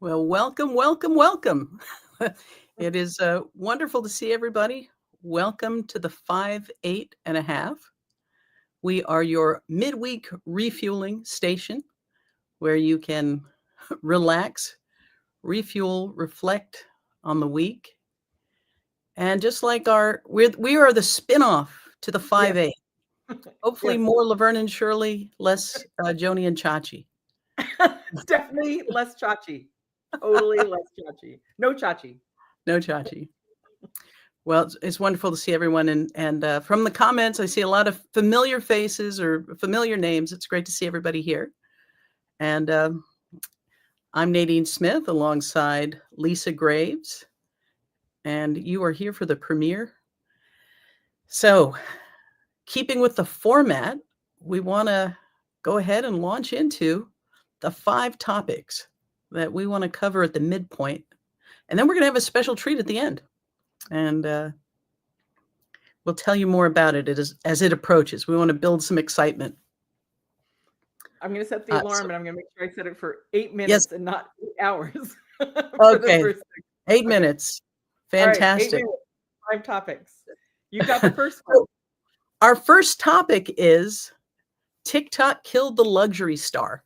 Well, welcome, welcome, welcome. It is wonderful to see everybody. Welcome to the 5-8.5. We are your midweek refueling station where you can relax, refuel, reflect on the week. And just like we are the spinoff to the 5-8. Hopefully Yes. more Laverne and Shirley, less Joni and Chachi. Definitely less Chachi. Totally less Chachi. No Chachi. No Chachi. Well, it's wonderful to see everyone. And from the comments, I see a lot of familiar faces or familiar names. It's great to see everybody here. And I'm Nadine Smith alongside Lisa Graves. And you are here for the premiere. So, keeping with the format, we want to go ahead and launch into the 5 topics that we want to cover at the midpoint. And then we're going to have a special treat at the end. And we'll tell you more about it as it approaches. We want to build some excitement. I'm going to set the alarm, and I'm going to make sure I set it for 8 minutes and not 8 hours. Okay, 8 minutes. Fantastic. Right, 8 minutes, 5 topics. You got the first one. Our first topic is TikTok killed the luxury star.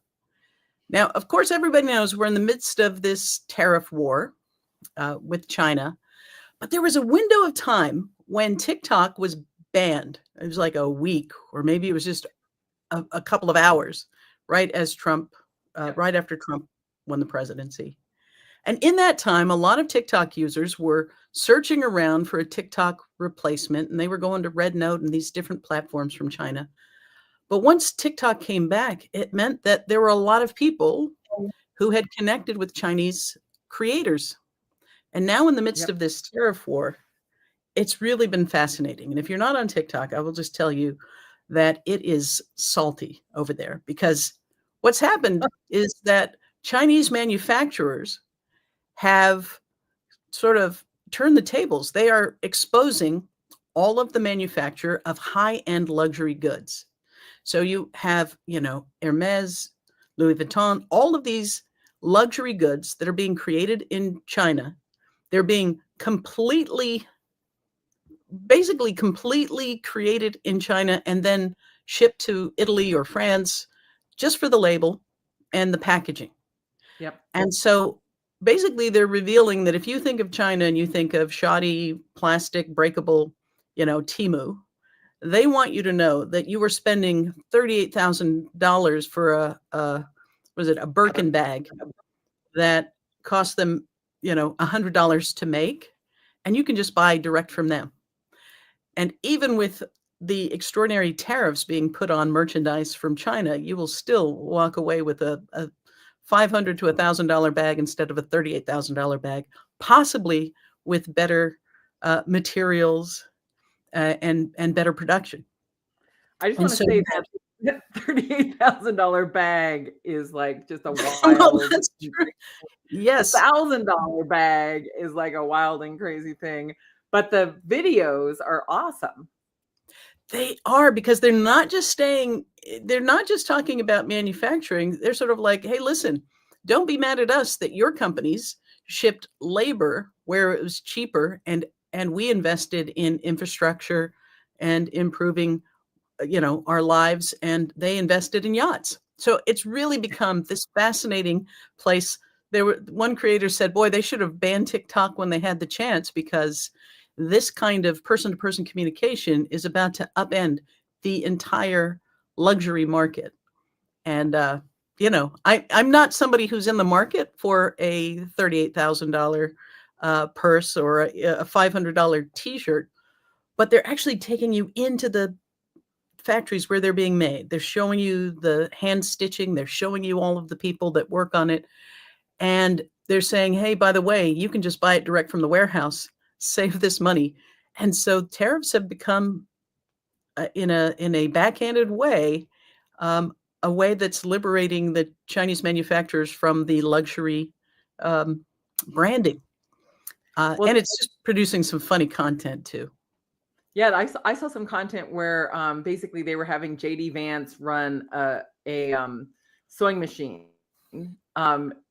Now, of course, everybody knows we're in the midst of this tariff war with China, but there was a window of time when TikTok was banned. It was like a week, or maybe it was just a couple of hours, right as right after Trump won the presidency. And in that time, a lot of TikTok users were searching around for a TikTok replacement, and they were going to Red Note and these different platforms from China. But once TikTok came back, it meant that there were a lot of people who had connected with Chinese creators. And now in the midst of this tariff war, it's really been fascinating. And if you're not on TikTok, I will just tell you that it is salty over there, because what's happened is that Chinese manufacturers have sort of turned the tables. They are exposing all of the manufacture of high-end luxury goods. So you have, Hermes, Louis Vuitton, all of these luxury goods that are being created in China. They're being basically completely created in China and then shipped to Italy or France just for the label and the packaging. Yep. And so basically they're revealing that if you think of China and you think of shoddy, plastic, breakable, Temu, they want you to know that you were spending $38,000 for a Birkin bag that cost them, $100 to make, and you can just buy direct from them. And even with the extraordinary tariffs being put on merchandise from China, you will still walk away with a $500 to $1,000 bag instead of a $38,000 bag, possibly with better materials and better production. I just want to say that $38,000 bag is like just a wild. That's true. Yes, $1,000 bag is like a wild and crazy thing, but the videos are awesome. They are, because they're not just talking about manufacturing. They're sort of like, hey, listen, don't be mad at us that your companies shipped labor where it was cheaper, and we invested in infrastructure and improving, our lives, and they invested in yachts. So it's really become this fascinating place. One creator said, boy, they should have banned TikTok when they had the chance, because this kind of person-to-person communication is about to upend the entire luxury market. And, I'm not somebody who's in the market for a $38,000 purse or a $500 t-shirt, but they're actually taking you into the factories where they're being made. They're showing you the hand stitching. They're showing you all of the people that work on it. And they're saying, hey, by the way, you can just buy it direct from the warehouse, save this money. And so tariffs have become, in a backhanded way, a way that's liberating the Chinese manufacturers from the luxury branding. And it's just producing some funny content too. Yeah, I saw some content where basically they were having JD Vance run a sewing machine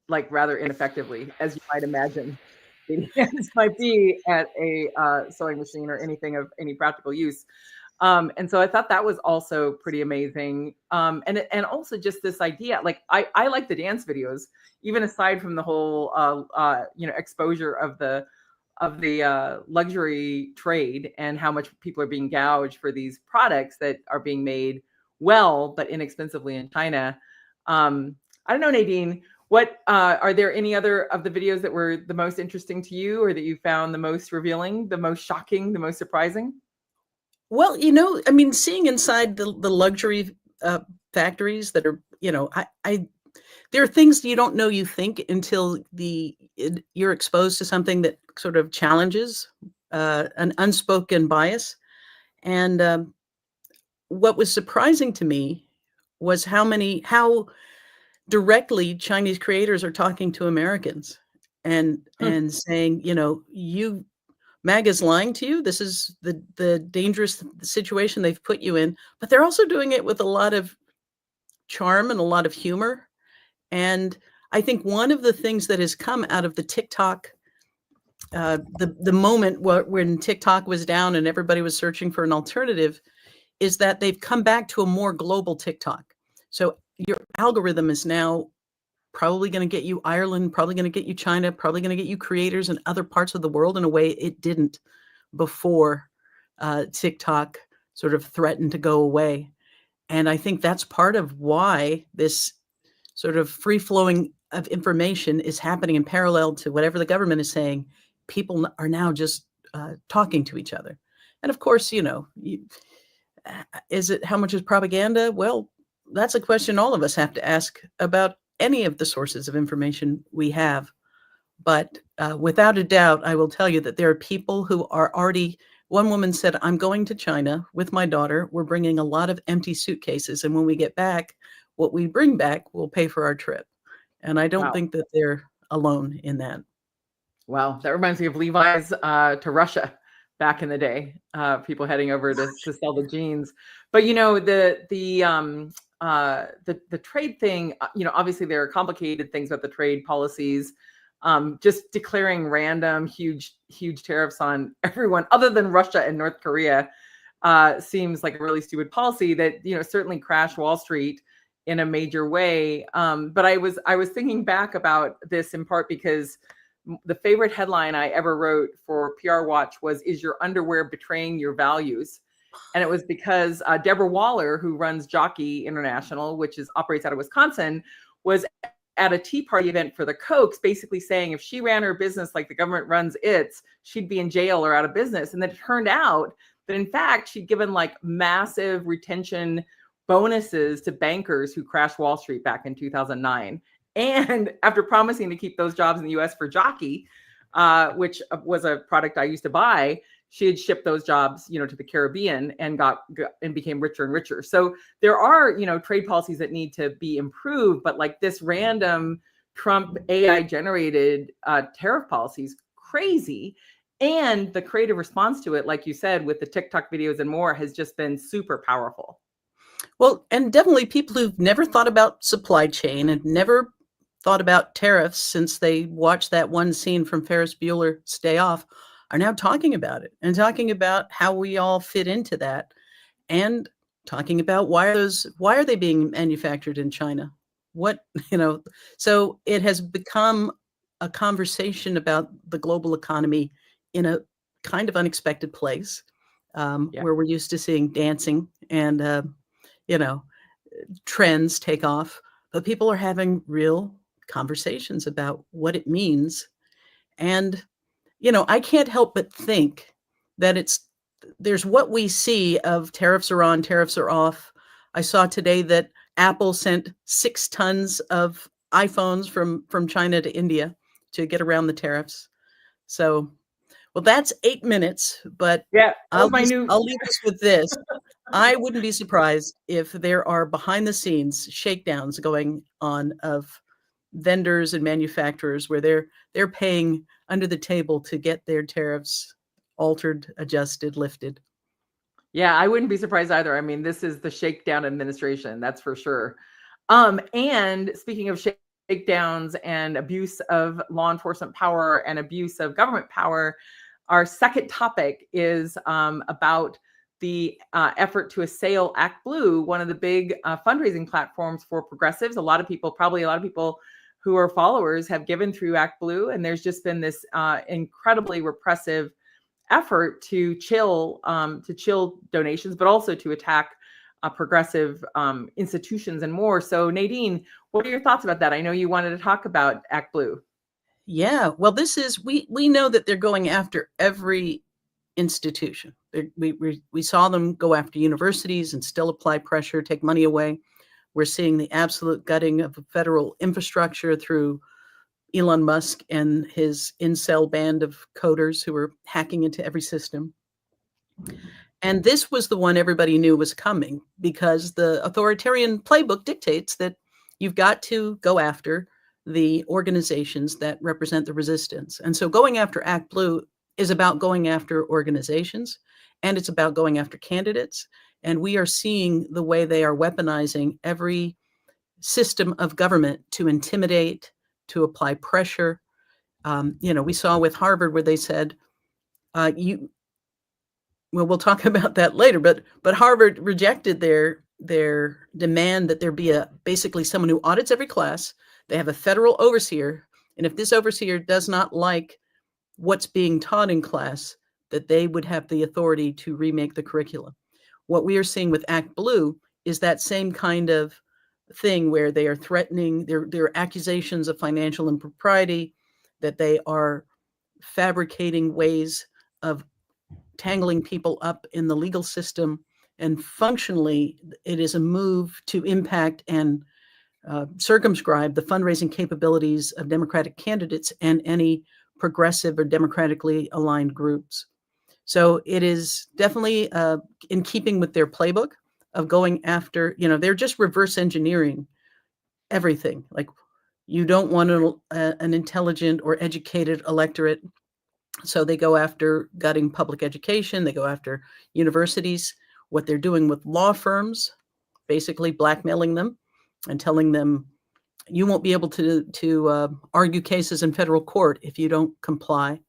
like rather ineffectively, as you might imagine. Hands might be at a sewing machine or anything of any practical use. And so I thought that was also pretty amazing. And also just this idea, like I like the dance videos, even aside from the whole exposure of the luxury trade and how much people are being gouged for these products that are being made well but inexpensively in China. I don't know, Nadine, what are there any other of the videos that were the most interesting to you, or that you found the most revealing, the most shocking, the most surprising? Well, I mean, seeing inside the luxury factories that are, there are things you don't know you think until you're exposed to something that sort of challenges an unspoken bias. And what was surprising to me was how directly Chinese creators are talking to Americans and saying, you MAGA's lying to you. This is the dangerous situation they've put you in. But they're also doing it with a lot of charm and a lot of humor. And I think one of the things that has come out of the TikTok, the moment when TikTok was down and everybody was searching for an alternative, is that they've come back to a more global TikTok. So your algorithm is now probably going to get you Ireland, probably going to get you China, probably going to get you creators in other parts of the world in a way it didn't before TikTok sort of threatened to go away. And I think that's part of why this sort of free-flowing of information is happening in parallel to whatever the government is saying. People are now just talking to each other. And of course, is it how much is propaganda? Well, that's a question all of us have to ask about any of the sources of information we have. But without a doubt, I will tell you that there are people who are already, one woman said, I'm going to China with my daughter. We're bringing a lot of empty suitcases. And when we get back, what we bring back will pay for our trip. And I don't think that they're alone in that. Wow. That reminds me of Levi's to Russia back in the day, people heading over to sell the jeans. But, the trade thing, obviously there are complicated things about the trade policies. Just declaring random huge tariffs on everyone other than Russia and North Korea seems like a really stupid policy that certainly crashed Wall Street in a major way. But I was thinking back about this in part because the favorite headline I ever wrote for PR Watch was, "Is your underwear betraying your values?" And it was because Deborah Waller, who runs Jockey International, which operates out of Wisconsin, was at a Tea Party event for the Kochs, basically saying if she ran her business like the government runs its, she'd be in jail or out of business. And then it turned out that, in fact, she'd given like massive retention bonuses to bankers who crashed Wall Street back in 2009. And after promising to keep those jobs in the US for Jockey, which was a product I used to buy, she had shipped those jobs, to the Caribbean and became richer and richer. So there are, trade policies that need to be improved, but like this random Trump AI generated tariff policies, crazy. And the creative response to it, like you said, with the TikTok videos and more, has just been super powerful. Well, and definitely people who've never thought about supply chain and never thought about tariffs since they watched that one scene from Ferris Bueller's Day Off are now talking about it and talking about how we all fit into that, and talking about why are they being manufactured in China? So it has become a conversation about the global economy in a kind of unexpected place, where we're used to seeing dancing and trends take off, but people are having real conversations about what it means. And I can't help but think that there's what we see of tariffs are on, tariffs are off. I saw today that Apple sent 6 tons of iPhones from China to India to get around the tariffs. So, well, that's 8 minutes, but I'll leave us with this. I wouldn't be surprised if there are behind the scenes shakedowns going on of vendors and manufacturers where they're paying under the table to get their tariffs altered, adjusted, lifted. Yeah, I wouldn't be surprised either. I mean, this is the shakedown administration, that's for sure. And speaking of takedowns and abuse of law enforcement power and abuse of government power, our second topic is about the effort to assail ActBlue, one of the big fundraising platforms for progressives. Probably a lot of people who are followers have given through ActBlue, and there's just been this incredibly repressive effort to chill donations, but also to attack progressive institutions and more. So Nadine, what are your thoughts about that? I know you wanted to talk about ActBlue. Yeah, well, we know that they're going after every institution. We saw them go after universities and still apply pressure, take money away. We're seeing the absolute gutting of federal infrastructure through Elon Musk and his incel band of coders who are hacking into every system. And this was the one everybody knew was coming because the authoritarian playbook dictates that you've got to go after the organizations that represent the resistance. And so going after ActBlue is about going after organizations, and it's about going after candidates. And we are seeing the way they are weaponizing every system of government to intimidate, to apply pressure. We saw with Harvard where they said, we'll talk about that later, but Harvard rejected their demand that there be basically someone who audits every class. They have a federal overseer, and if this overseer does not like what's being taught in class, that they would have the authority to remake the curriculum. What we are seeing with ActBlue is that same kind of thing where they are threatening, there are accusations of financial impropriety, that they are fabricating ways of tangling people up in the legal system. And functionally, it is a move to impact and circumscribe the fundraising capabilities of Democratic candidates and any progressive or democratically aligned groups. So it is definitely in keeping with their playbook of going after, they're just reverse engineering everything. Like, you don't want an intelligent or educated electorate. So they go after gutting public education. They go after universities. What they're doing with law firms, basically blackmailing them and telling them, you won't be able to argue cases in federal court if you don't comply.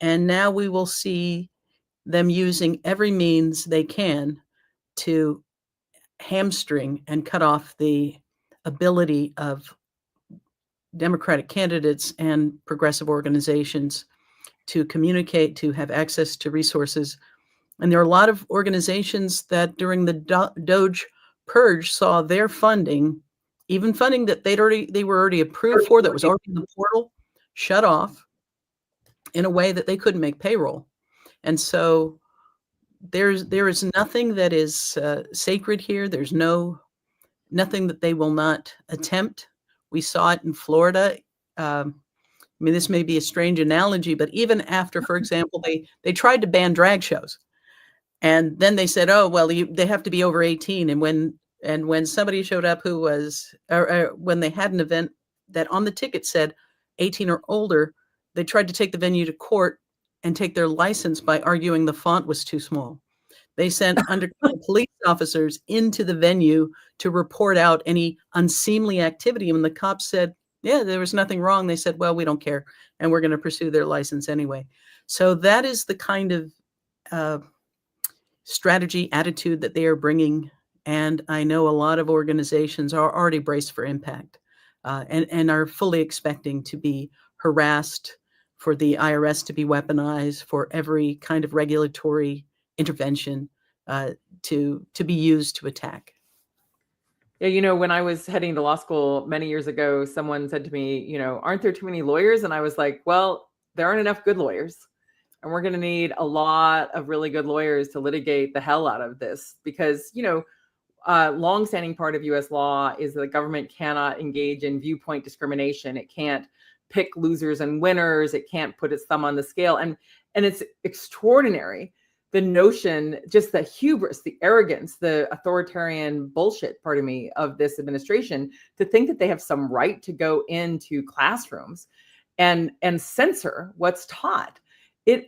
And now we will see them using every means they can to hamstring and cut off the ability of Democratic candidates and progressive organizations to communicate, to have access to resources. And there are a lot of organizations that during the Doge purge saw their funding, even funding that they were already approved for, that was already in the portal, shut off in a way that they couldn't make payroll. And so there is nothing that is sacred here. There's nothing that they will not attempt. We saw it in Florida. This may be a strange analogy, but even after, for example, they tried to ban drag shows, and then they said, "Oh, well, they have to be over 18." And when somebody showed up who was, or when they had an event that on the ticket said 18 or older, they tried to take the venue to court and take their license by arguing the font was too small. They sent undercover police officers into the venue to report out any unseemly activity. And the cops said, yeah, there was nothing wrong. They said, well, we don't care, and we're going to pursue their license anyway. So that is the kind of strategy, attitude that they are bringing. And I know a lot of organizations are already braced for impact and are fully expecting to be harassed, for the IRS to be weaponized, for every kind of regulatory intervention to be used to attack. Yeah, when I was heading to law school many years ago, someone said to me, aren't there too many lawyers? And I was like, well, there aren't enough good lawyers. And we're going to need a lot of really good lawyers to litigate the hell out of this. Because, longstanding part of U.S. law is that the government cannot engage in viewpoint discrimination. It can't pick losers and winners. It can't put its thumb on the scale. And it's extraordinary, the notion, just the hubris, the arrogance, the authoritarian bullshit, of this administration, to think that they have some right to go into classrooms and censor what's taught. At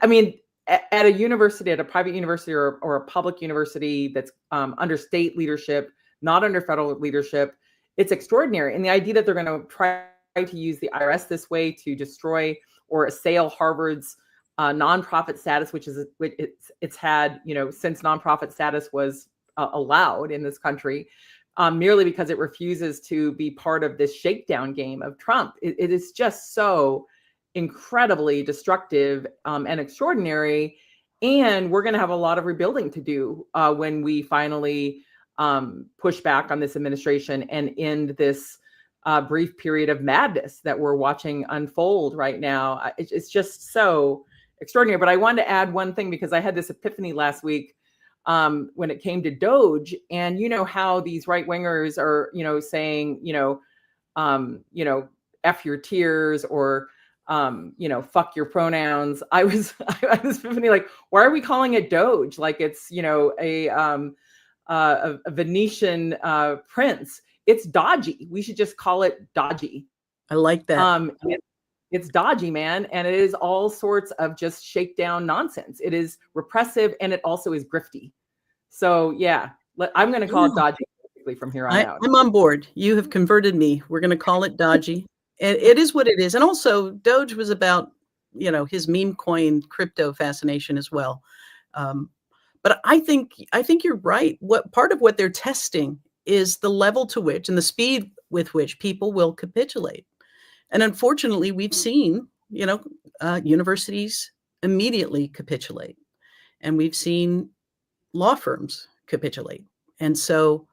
a university, at a private university or a public university that's under state leadership, not under federal leadership, it's extraordinary. And the idea that they're going to try to use the IRS this way to destroy or assail Harvard's nonprofit status, which it's had, since nonprofit status was allowed in this country, merely because it refuses to be part of this shakedown game of Trump. It is just so incredibly destructive and extraordinary. And we're going to have a lot of rebuilding to do when we finally push back on this administration and end this brief period of madness that we're watching unfold right now. It's just so extraordinary. But I wanted to add one thing, because I had this epiphany last week when it came to Doge, and how these right wingers are, saying, F your tears, or, fuck your pronouns. I was epiphany, like, why are we calling it Doge? Like it's, a Venetian prince. It's dodgy. We should just call it dodgy. I like that. It's dodgy, man. And it is all sorts of just shakedown nonsense. It is repressive, and it also is grifty. So yeah, I'm going to call it dodgy from here on out. I'm on board. You have converted me. We're going to call it dodgy. It is what it is. And also Doge was about, his meme coin crypto fascination as well. But I think you're right. Part of what they're testing is the level to which and the speed with which people will capitulate. And unfortunately, we've seen, universities immediately capitulate, and we've seen law firms capitulate. And so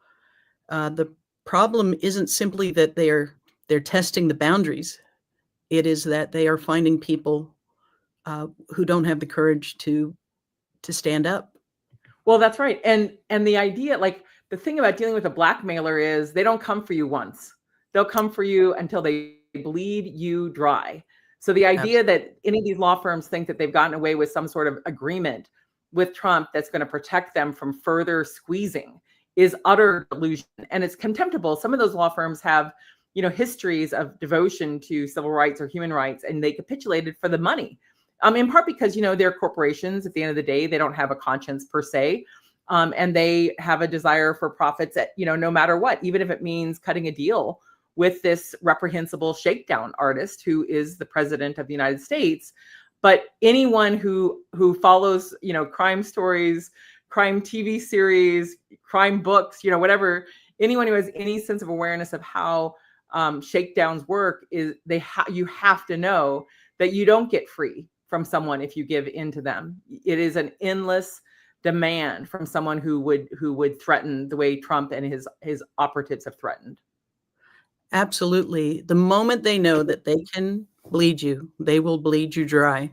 the problem isn't simply that they're testing the boundaries. It is that they are finding people who don't have the courage to stand up. Well, that's right. And the idea, like the thing about dealing with a blackmailer is they don't come for you once. They'll come for you until they bleed you dry. So the idea that any of these law firms think that they've gotten away with some sort of agreement with Trump that's going to protect them from further squeezing is utter delusion. And it's contemptible. Some of those law firms have, histories of devotion to civil rights or human rights, and they capitulated for the money. In part because, they're corporations. At the end of the day, they don't have a conscience per se. And they have a desire for profits at, no matter what, even if it means cutting a deal with this reprehensible shakedown artist who is the president of the United States. But anyone who follows, crime stories, crime TV series, crime books, whatever, anyone who has any sense of awareness of how shakedowns work, is you have to know that you don't get free from someone if you give in to them. It is an endless demand from someone who would threaten the way Trump and his operatives have threatened. Absolutely. The moment they know that they can bleed you, they will bleed you dry.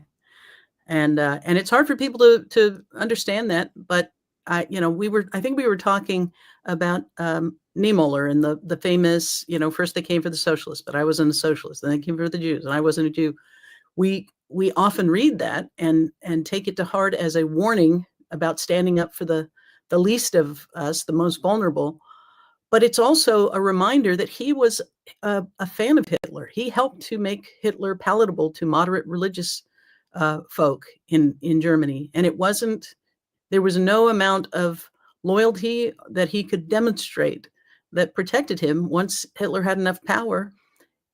And it's hard for people to understand that. But I think we were talking about Niemöller and the famous, first they came for the socialists, but I wasn't a socialist. Then they came for the Jews, and I wasn't a Jew. We often read that and take it to heart as a warning about standing up for the least of us, the most vulnerable. But it's also a reminder that he was a fan of Hitler. He helped to make Hitler palatable to moderate religious folk in Germany. And there was no amount of loyalty that he could demonstrate that protected him. Once Hitler had enough power,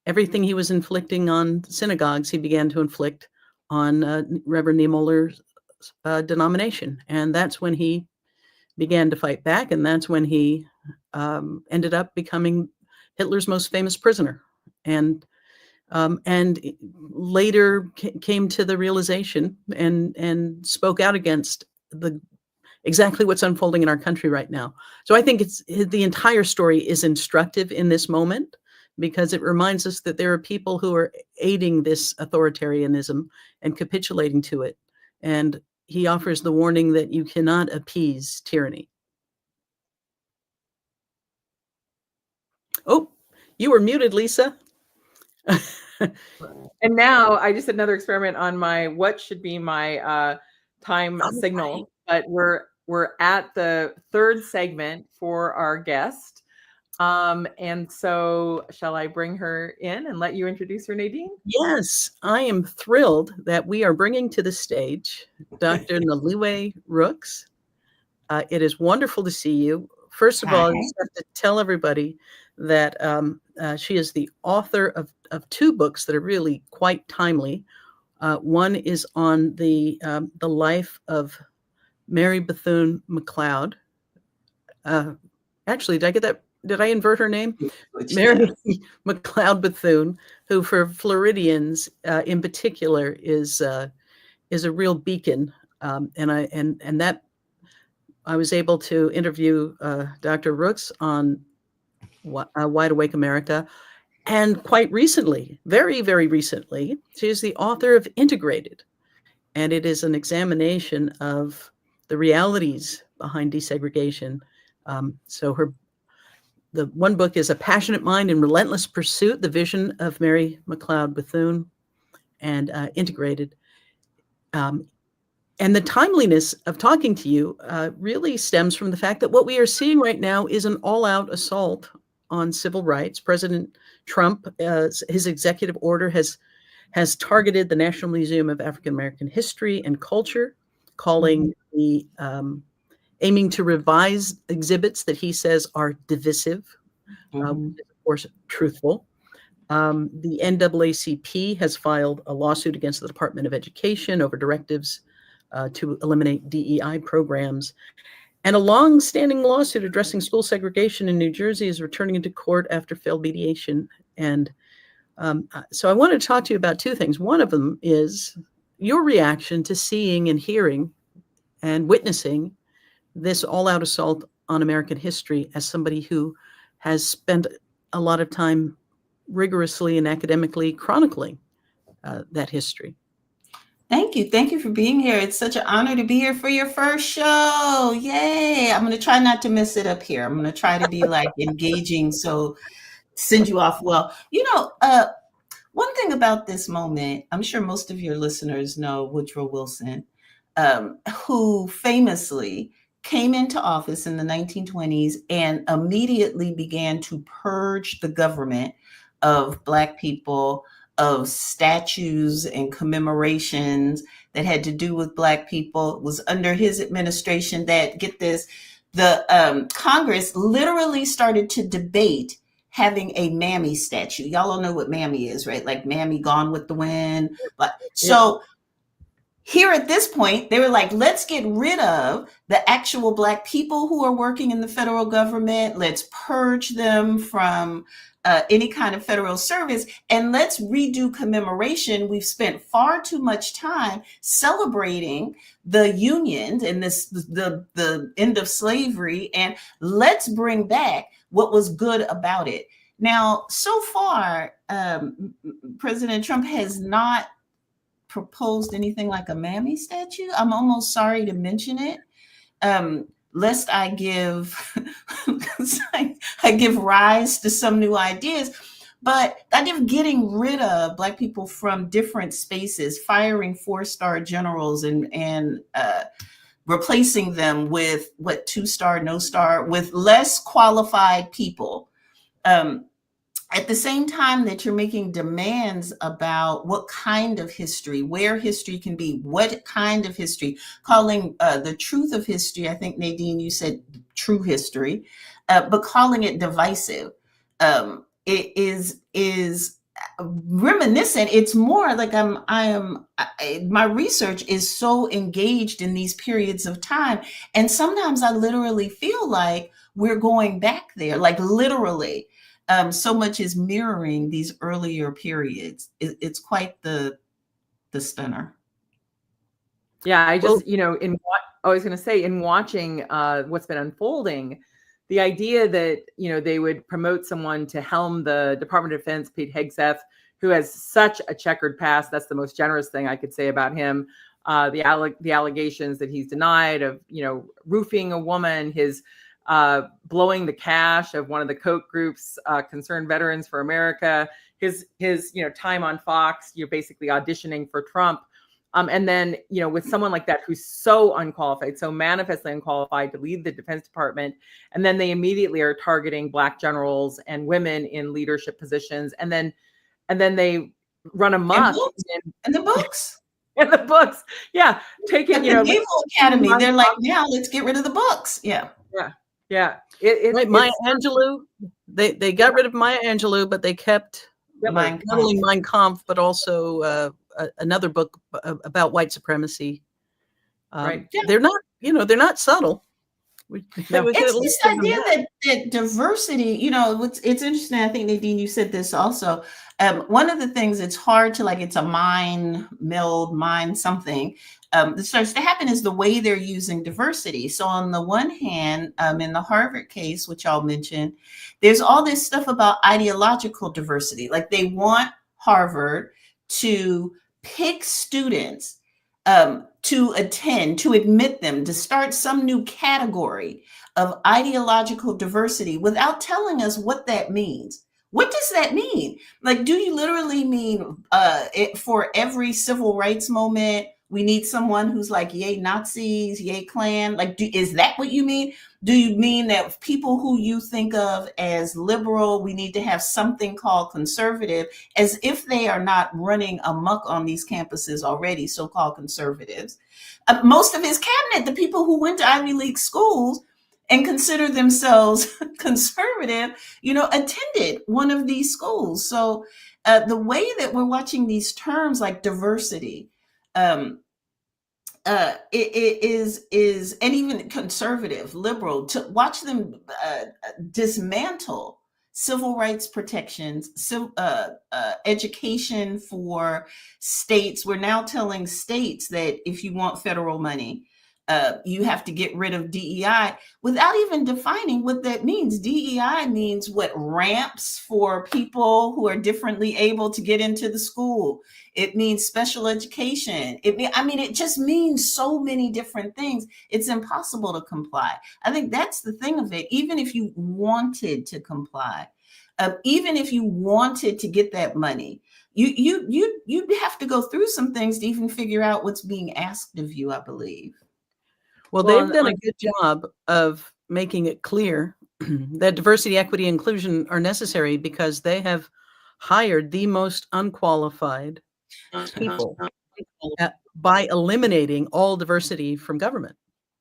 everything he was inflicting on synagogues, he began to inflict on Reverend Niemöller's denomination. And that's when he began to fight back. And that's when he ended up becoming Hitler's most famous prisoner. And later came to the realization and spoke out against exactly what's unfolding in our country right now. So I think the entire story is instructive in this moment, because it reminds us that there are people who are aiding this authoritarianism and capitulating to it. And he offers the warning that you cannot appease tyranny. Oh, you were muted, Lisa. And now I just did another experiment on what should be my time signal. But we're at the third segment for our guest. And so shall I bring her in and let you introduce her, Nadine? Yes, I am thrilled that we are bringing to the stage Dr. Noliwe Rooks. It is wonderful to see you. First of all, I Hi. just have to tell everybody that she is the author of two books that are really quite timely. One is on the life of Mary Bethune McLeod. Actually, did I get that? Did I invert her name? Mary McLeod Bethune, who for Floridians in particular is a real beacon. And that I was able to interview Dr. Rooks on Wide Awake America. And quite recently, very, very recently, she is the author of Integrated. And it is an examination of the realities behind desegregation. So the one book is A Passionate Mind in Relentless Pursuit, the vision of Mary McLeod Bethune, and Integrated. And the timeliness of talking to you really stems from the fact that what we are seeing right now is an all-out assault on civil rights. President Trump, his executive order has targeted the National Museum of African American History and Culture, calling the aiming to revise exhibits that he says are divisive, which is, of course, truthful. The NAACP has filed a lawsuit against the Department of Education over directives to eliminate DEI programs. And a long-standing lawsuit addressing school segregation in New Jersey is returning into court after failed mediation. And so I wanted to talk to you about two things. One of them is your reaction to seeing and hearing and witnessing this all-out assault on American history as somebody who has spent a lot of time rigorously and academically chronicling that history. Thank you. Thank you for being here. It's such an honor to be here for your first show. Yay. I'm going to try not to mess it up here. I'm going to try to be like engaging, so send you off well. One thing about this moment, I'm sure most of your listeners know Woodrow Wilson, who famously came into office in the 1920s and immediately began to purge the government of Black people, of statues and commemorations that had to do with Black people. It was under his administration that, get this, the Congress literally started to debate having a Mammy statue. Y'all all know what Mammy is, right? Like Mammy Gone with the Wind. But so here at this point, they were like, let's get rid of the actual Black people who are working in the federal government. Let's purge them from any kind of federal service, and let's redo commemoration. We've spent far too much time celebrating the Union and the end of slavery, and let's bring back what was good about it. Now, so far, President Trump has not proposed anything like a Mammy statue. I'm almost sorry to mention it, lest I give I give rise to some new ideas. But the idea of getting rid of Black people from different spaces, firing 4-star generals and replacing them with 2-star, no star, with less qualified people. At the same time that you're making demands about what kind of history, where history can be, what kind of history, calling the truth of history, I think, Nadine, you said true history, but calling it divisive, it is reminiscent. It's more like my research is so engaged in these periods of time. And sometimes I literally feel like we're going back there, like literally. So much is mirroring these earlier periods. It's quite the stunner. Yeah, I just, I was going to say, in watching what's been unfolding, the idea that, they would promote someone to helm the Department of Defense, Pete Hegseth, who has such a checkered past. That's the most generous thing I could say about him. The allegations that he's denied of, roofing a woman, his blowing the cash of one of the Koch groups, Concerned Veterans for America, his time on Fox, basically auditioning for Trump. And then, with someone like that who's so unqualified, so manifestly unqualified to lead the Defense Department, and then they immediately are targeting Black generals and women in leadership positions, and then they run amok in the books. In the books, yeah, taking the Naval Academy. They're like, now let's get rid of the books. Yeah. Yeah. Right, Maya Angelou. They got rid of Maya Angelou, but they kept Mein not only Kampf. Mein Kampf, but also another book about white supremacy. Right. They're not subtle. We could at It's least this give them idea that. that diversity, it's interesting. I think, Nadine, you said this also. One of the things it's hard to, like, it's a mind meld, mind something that starts to happen is the way they're using diversity. So on the one hand, in the Harvard case, which I'll mention, there's all this stuff about ideological diversity. Like, they want Harvard to pick students to attend, to admit them, to start some new category of ideological diversity without telling us what that means. What does that mean? Like, do you literally mean for every civil rights moment, we need someone who's like, yay Nazis, yay Klan? Like, is that what you mean? Do you mean that people who you think of as liberal, we need to have something called conservative, as if they are not running amok on these campuses already, so-called conservatives? Most of his cabinet, the people who went to Ivy League schools and consider themselves conservative, attended one of these schools. So the way that we're watching these terms like diversity, it is, and even conservative, liberal, to watch them dismantle civil rights protections, education for states. We're now telling states that if you want federal money, you have to get rid of DEI without even defining what that means. DEI means what? Ramps for people who are differently able to get into the school. It means special education. It just means so many different things. It's impossible to comply. I think that's the thing of it. Even if you wanted to comply, even if you wanted to get that money, you'd have to go through some things to even figure out what's being asked of you, I believe. Well, they've done a good job of making it clear that diversity, equity, inclusion are necessary because they have hired the most unqualified people by eliminating all diversity from government.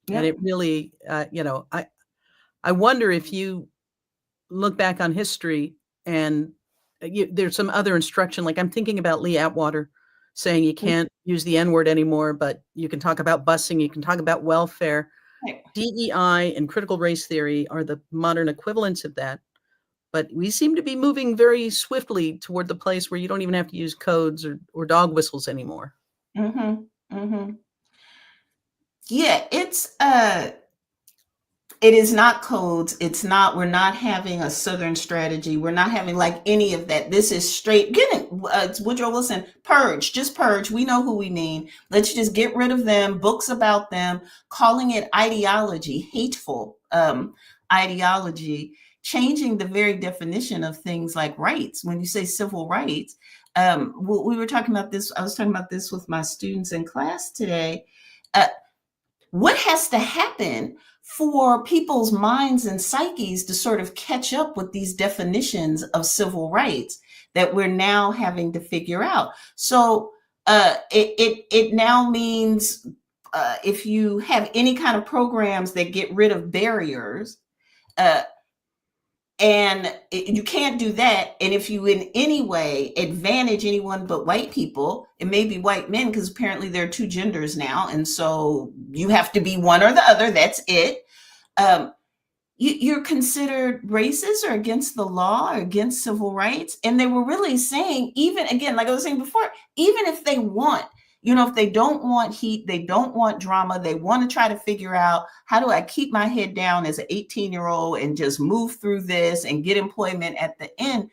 Yeah. And it really, I wonder if you look back on history and there's some other instruction, like I'm thinking about Lee Atwater saying you can't use the N-word anymore, but you can talk about busing, you can talk about welfare. Right. DEI and critical race theory are the modern equivalents of that. But we seem to be moving very swiftly toward the place where you don't even have to use codes or dog whistles anymore. Mm-hmm. Mm-hmm. Yeah, it is not codes. We're not having a Southern strategy. We're not having like any of that. This is straight, it's Woodrow Wilson, purge, just purge. We know who we mean. Let's just get rid of them, books about them, calling it ideology, hateful ideology, changing the very definition of things like rights. When you say civil rights, we were talking about this. I was talking about this with my students in class today. What has to happen for people's minds and psyches to sort of catch up with these definitions of civil rights that we're now having to figure out? So it now means if you have any kind of programs that get rid of barriers, and you can't do that. And if you in any way advantage anyone but white people, it may be white men, because apparently there are two genders now. And so you have to be one or the other. That's it. You're considered racist or against the law or against civil rights. And they were really saying, even again, like I was saying before, even if they want, if they don't want heat, they don't want drama, they want to try to figure out, how do I keep my head down as an 18-year-old and just move through this and get employment at the end?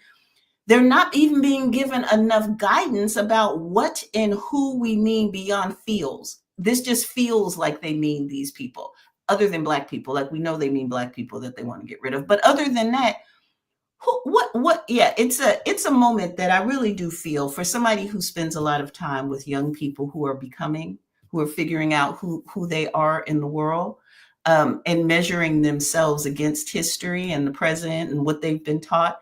They're not even being given enough guidance about what and who we mean beyond feels. This just feels like they mean these people, other than Black people. Like, we know they mean Black people that they want to get rid of. But other than that, it's a moment that I really do feel, for somebody who spends a lot of time with young people who are figuring out who they are in the world, and measuring themselves against history and the present and what they've been taught.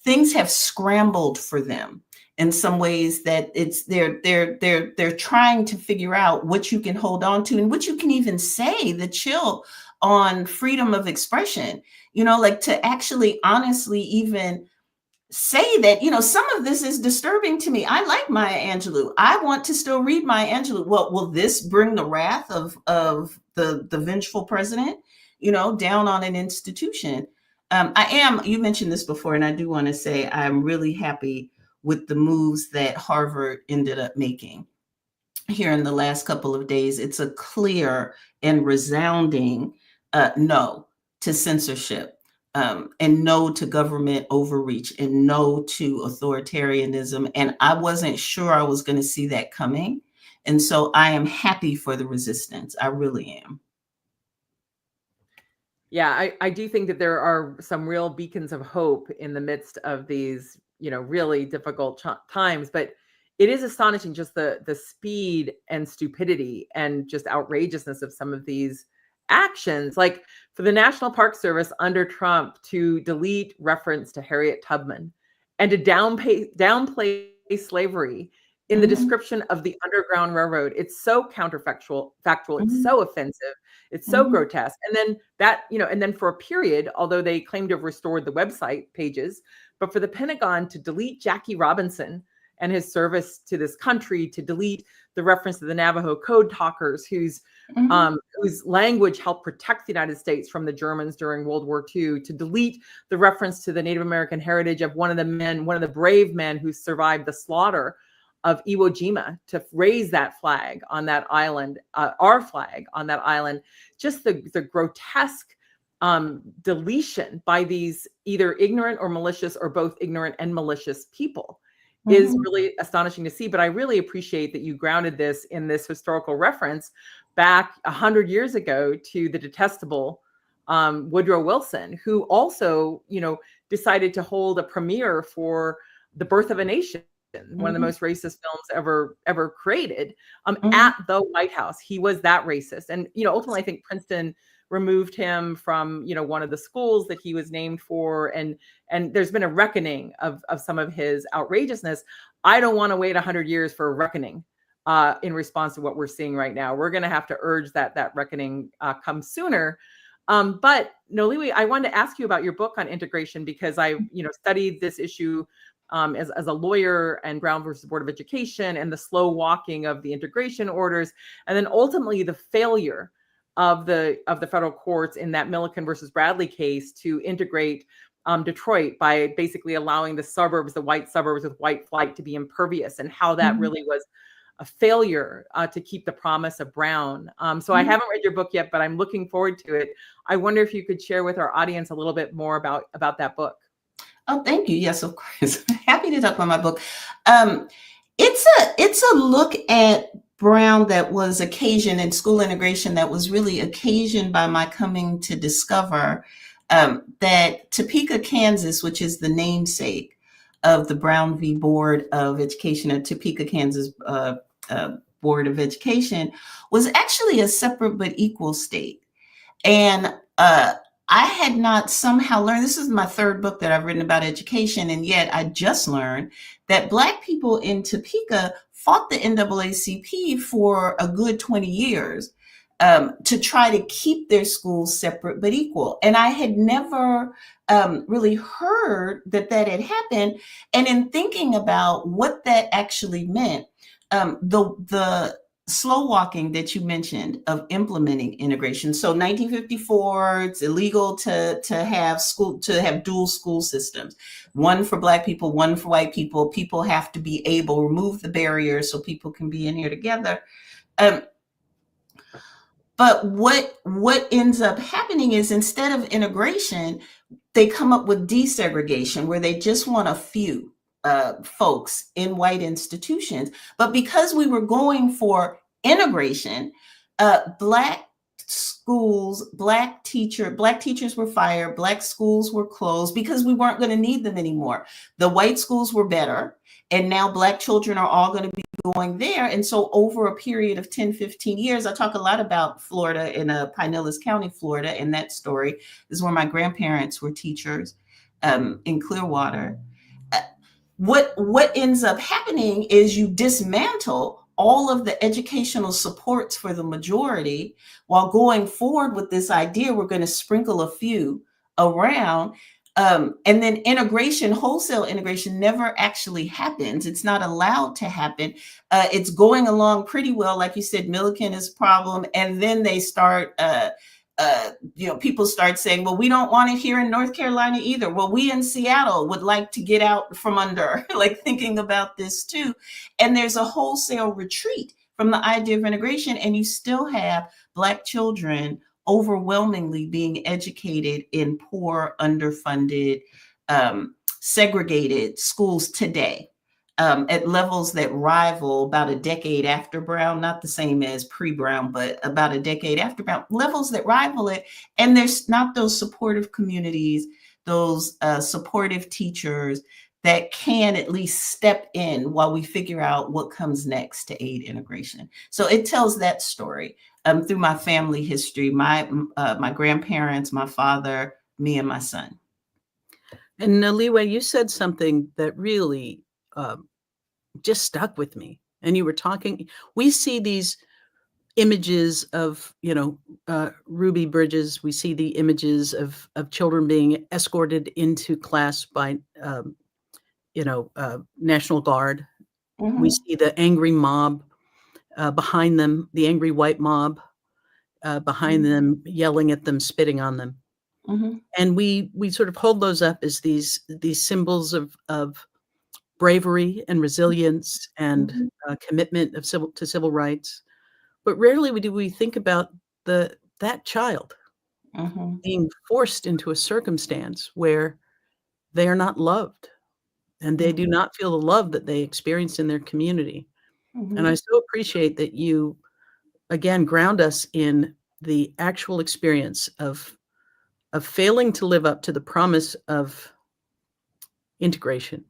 Things have scrambled for them in some ways, that they're trying to figure out what you can hold on to and what you can even say, the chill on freedom of expression, like to actually honestly even say that, some of this is disturbing to me. I like Maya Angelou. I want to still read Maya Angelou. Well, will this bring the wrath of the vengeful president, down on an institution? You mentioned this before, and I do want to say I'm really happy with the moves that Harvard ended up making here in the last couple of days. It's a clear and resounding no to censorship, and no to government overreach, and no to authoritarianism. And I wasn't sure I was going to see that coming. And so I am happy for the resistance. I really am. Yeah, I do think that there are some real beacons of hope in the midst of these, really difficult times. But it is astonishing just the speed and stupidity and just outrageousness of some of these actions. Like for the National Park Service under Trump to delete reference to Harriet Tubman and to downplay slavery in the description of the Underground Railroad. It's so counterfactual, it's so offensive, it's so grotesque. And then and then for a period, although they claim to have restored the website pages, but for the Pentagon to delete Jackie Robinson and his service to this country, to delete the reference to the Navajo code talkers whose language helped protect the United States from the Germans during World War II, to delete the reference to the Native American heritage of one of the brave men who survived the slaughter of Iwo Jima, to raise that flag on that island, our flag on that island. Just the grotesque deletion by these either ignorant or malicious, or both ignorant and malicious people is really astonishing to see. But I really appreciate that you grounded this in this historical reference back 100 years ago to the detestable Woodrow Wilson, who also, decided to hold a premiere for The Birth of a Nation, one of the most racist films ever created, at the White House. He was that racist. And, ultimately, I think Princeton removed him from, one of the schools that he was named for. And there's been a reckoning of some of his outrageousness. I don't want to wait 100 years for a reckoning in response to what we're seeing right now. We're going to have to urge that reckoning come sooner. But Noliwe, I wanted to ask you about your book on integration, because I, studied this issue as a lawyer, and Brown versus Board of Education, and the slow walking of the integration orders, and then ultimately the failure of the federal courts in that Milliken versus Bradley case to integrate Detroit by basically allowing the white suburbs with white flight to be impervious, and how that really was a failure to keep the promise of Brown. So I haven't read your book yet, but I'm looking forward to it. I wonder if you could share with our audience a little bit more about that book. Oh, thank you. Yes, of course. Happy to talk about my book. It's a look at Brown that was occasioned, in school integration, that was really occasioned by my coming to discover that Topeka, Kansas, which is the namesake of the Brown v. Board of Education, or Topeka, Kansas Board of Education, was actually a separate but equal state. And I had not somehow learned, this is my third book that I've written about education, and yet I just learned that Black people in Topeka fought the NAACP for a good 20 years to try to keep their schools separate but equal. And I had never really heard that had happened. And in thinking about what that actually meant, the slow walking that you mentioned of implementing integration. So 1954, it's illegal to have dual school systems, one for Black people, one for white people. People have to be able to remove the barriers so people can be in here together. But what ends up happening is, instead of integration, they come up with desegregation, where they just want a few folks in white institutions. But because we were going for integration, Black schools, Black teachers were fired, Black schools were closed, because we weren't going to need them anymore. The white schools were better, and now Black children are all going to be going there. And so over a period of 10, 15 years, I talk a lot about Florida, in Pinellas County, Florida, and that story is where my grandparents were teachers in Clearwater. What ends up happening is you dismantle all of the educational supports for the majority, while going forward with this idea, we're going to sprinkle a few around. And then integration, wholesale integration never actually happens. It's not allowed to happen. It's going along pretty well. Like you said, Milliken is a problem. And then they start, people start saying, well, we don't want it here in North Carolina either. Well, we in Seattle would like to get out from under, like thinking about this too. And there's a wholesale retreat from the idea of integration. And you still have Black children overwhelmingly being educated in poor, underfunded, segregated schools today, at levels that rival about a decade after Brown, not the same as pre-Brown, but about a decade after Brown, levels that rival it. And there's not those supportive communities, those supportive teachers that can at least step in while we figure out what comes next to aid integration. So it tells that story through my family history, my grandparents, my father, me, and my son. And Noliwe, you said something that really just stuck with me. And you were talking, we see these images of, Ruby Bridges. We see the images of children being escorted into class by, National Guard. Mm-hmm. We see the angry mob behind them, the angry white mob behind them, yelling at them, spitting on them. Mm-hmm. And we sort of hold those up as these symbols of bravery and resilience and commitment of civil rights. But rarely do we think about that child being forced into a circumstance where they are not loved and they do not feel the love that they experience in their community. And I so appreciate that you, again, ground us in the actual experience of failing to live up to the promise of integration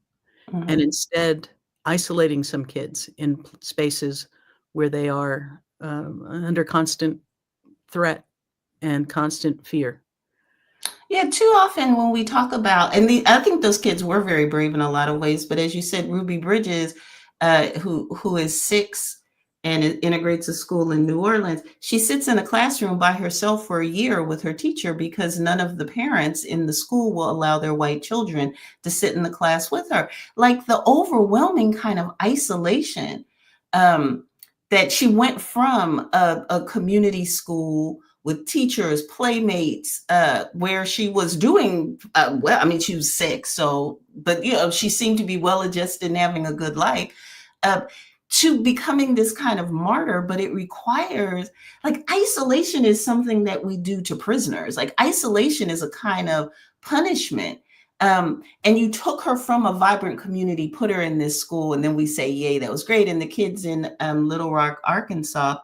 and instead isolating some kids in spaces where they are under constant threat and constant fear. Yeah, too often when we talk about, and I think those kids were very brave in a lot of ways, but as you said, Ruby Bridges, who is 6 and integrates a school in New Orleans, she sits in a classroom by herself for a year with her teacher because none of the parents in the school will allow their white children to sit in the class with her. Like the overwhelming kind of isolation that she went from a community school with teachers, playmates, where she was doing well. I mean, she was 6, but she seemed to be well-adjusted and having a good life, to becoming this kind of martyr. But it requires, like, isolation is something that we do to prisoners. Like, isolation is a kind of punishment. And you took her from a vibrant community, put her in this school, and then we say, yay, that was great. And the kids in Little Rock, Arkansas,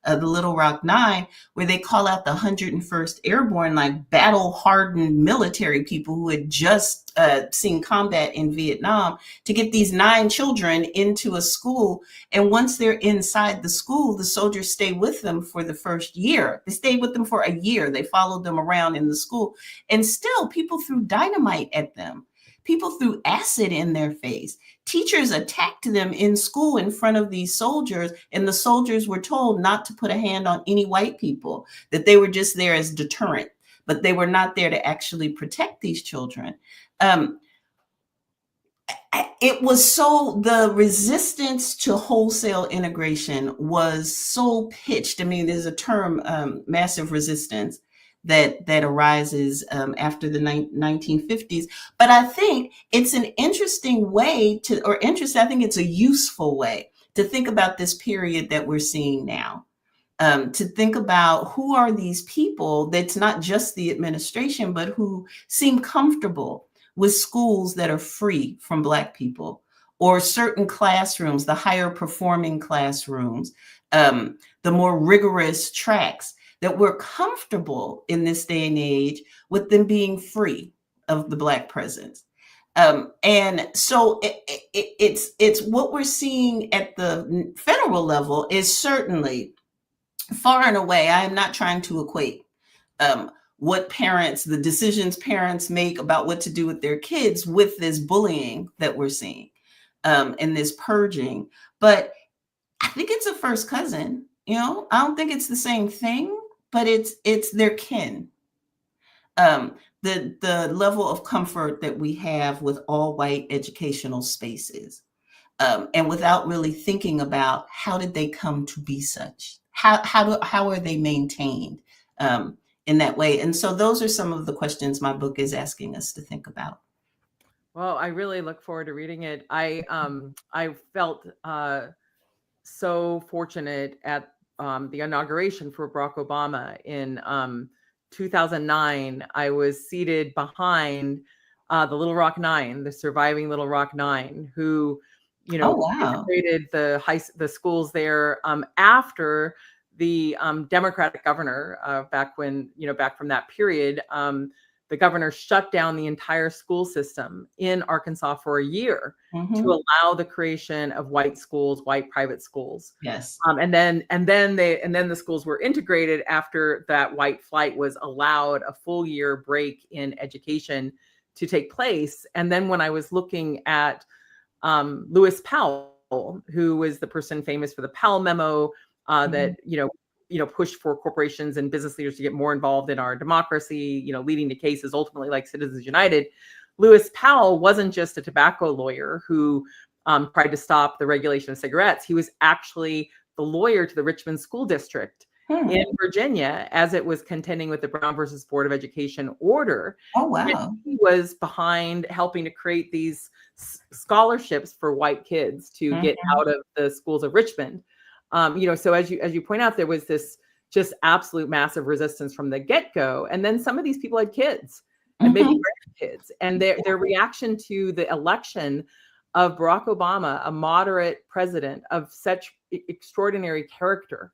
the Little Rock 9, where they call out the 101st Airborne, like battle-hardened military people who had just seen combat in Vietnam, to get these 9 children into a school. And once they're inside the school, the soldiers stay with them for the first year. They stayed with them for a year. They followed them around in the school. And still, people threw dynamite at them. People threw acid in their face. Teachers attacked them in school in front of these soldiers, and the soldiers were told not to put a hand on any white people, that they were just there as deterrent, but they were not there to actually protect these children. It was so, the resistance to wholesale integration was so pitched. I mean, there's a term, massive resistance, that arises after the 1950s. But I think it's an interesting way I think it's a useful way to think about this period that we're seeing now. To think about who are these people that's not just the administration, but who seem comfortable with schools that are free from Black people, or certain classrooms, the higher performing classrooms, the more rigorous tracks, that we're comfortable in this day and age with them being free of the Black presence. And so it's what we're seeing at the federal level is certainly far and away. I am not trying to equate the decisions parents make about what to do with their kids with this bullying that we're seeing and this purging. But I think it's a first cousin. I don't think it's the same thing, but it's their kin. The level of comfort that we have with all white educational spaces, and without really thinking about how did they come to be such, how are they maintained in that way. And so those are some of the questions my book is asking us to think about. Well, I really look forward to reading it. I felt so fortunate at the inauguration for Barack Obama in 2009. I was seated behind the Little Rock Nine, the surviving Little Rock Nine, who, Oh, wow. integrated the schools there after the Democratic governor back from that period. The governor shut down the entire school system in Arkansas for a year to allow the creation of white schools, white private schools. Yes. And then the schools were integrated after that white flight was allowed a full year break in education to take place. And then when I was looking at Lewis Powell, who was the person famous for the Powell memo that pushed for corporations and business leaders to get more involved in our democracy, leading to cases ultimately like Citizens United. Lewis Powell wasn't just a tobacco lawyer who tried to stop the regulation of cigarettes. He was actually the lawyer to the Richmond School District in Virginia as it was contending with the Brown versus Board of Education order. Oh, wow. And he was behind helping to create these scholarships for white kids to get out of the schools of Richmond. So as you point out, there was this just absolute massive resistance from the get-go. And then some of these people had kids and maybe grandkids, and their reaction to the election of Barack Obama, a moderate president of such extraordinary character,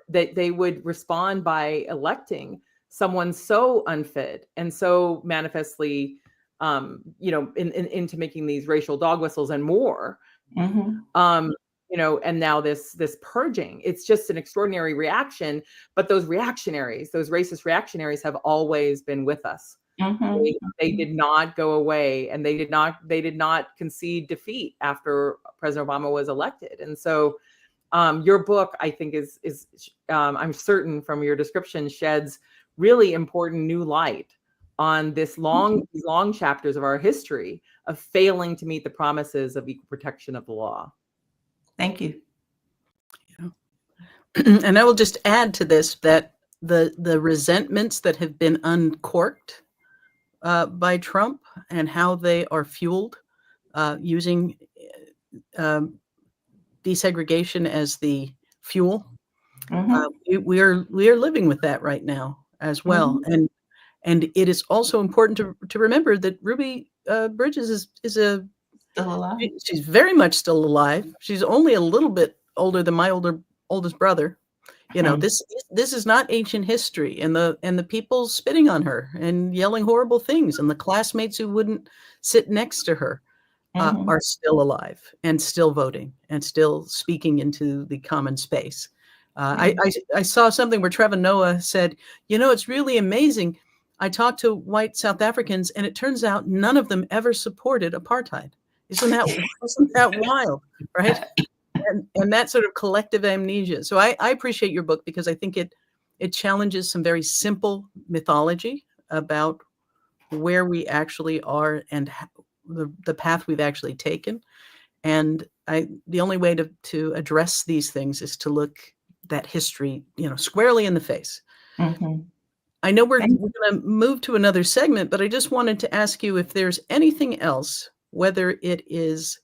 that they would respond by electing someone so unfit and so manifestly, into making these racial dog whistles and more. And now this purging, it's just an extraordinary reaction. But those racist reactionaries have always been with us. They did not go away, and they did not concede defeat after President Obama was elected. And so your book, I think, is I'm certain from your description, sheds really important new light on these long chapters of our history of failing to meet the promises of equal protection of the law. Thank you. And I will just add to this that the resentments that have been uncorked by Trump and how they are fueled using desegregation as the fuel. We are living with that right now as well. And it is also important to remember that Ruby Bridges is still alive. She's very much still alive. She's only a little bit older than my oldest brother. This is not ancient history, and the people spitting on her and yelling horrible things, and the classmates who wouldn't sit next to her are still alive and still voting and still speaking into the common space. I saw something where Trevor Noah said, it's really amazing. I talked to white South Africans, and it turns out none of them ever supported apartheid. Isn't that wild, right? And that sort of collective amnesia. So I appreciate your book because I think it challenges some very simple mythology about where we actually are and the path we've actually taken. And the only way to address these things is to look that history, squarely in the face. I know we're going to move to another segment, but I just wanted to ask you if there's anything else, whether it is,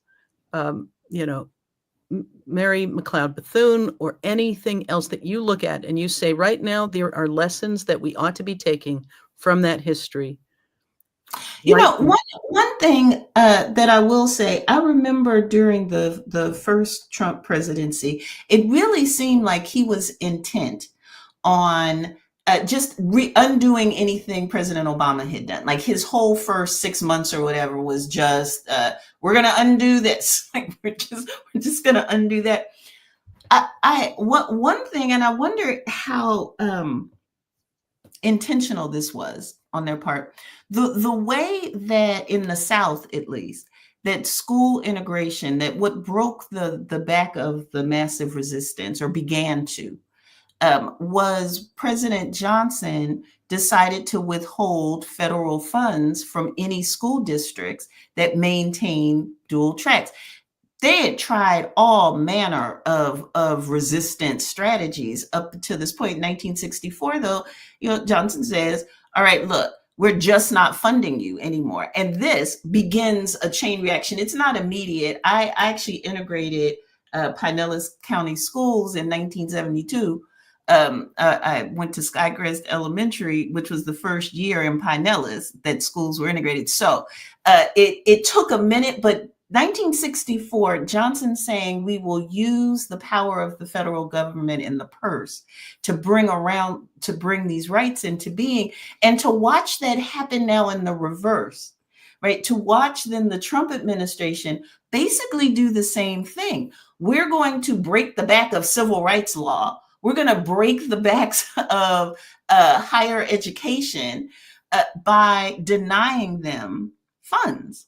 Mary McLeod Bethune or anything else that you look at and you say right now there are lessons that we ought to be taking from that history. One thing that I will say, I remember during the first Trump presidency, it really seemed like he was intent on just undoing anything President Obama had done. Like his whole first 6 months or whatever was just, we're going to undo this. Like we're just going to undo that. One thing, and I wonder how intentional this was on their part. The way that in the South, at least, that school integration, that what broke the back of the massive resistance, or began to, was President Johnson decided to withhold federal funds from any school districts that maintain dual tracks. They had tried all manner of resistance strategies up to this point. In 1964, though, Johnson says, all right, look, we're just not funding you anymore. And this begins a chain reaction. It's not immediate. I actually integrated Pinellas County Schools in 1972. I went to Skycrest Elementary, which was the first year in Pinellas that schools were integrated. So it took a minute, but 1964, Johnson saying we will use the power of the federal government in the purse to bring these rights into being, and to watch that happen now in the reverse, right? To watch then the Trump administration basically do the same thing. We're going to break the back of civil rights law. We're going to break the backs of higher education by denying them funds.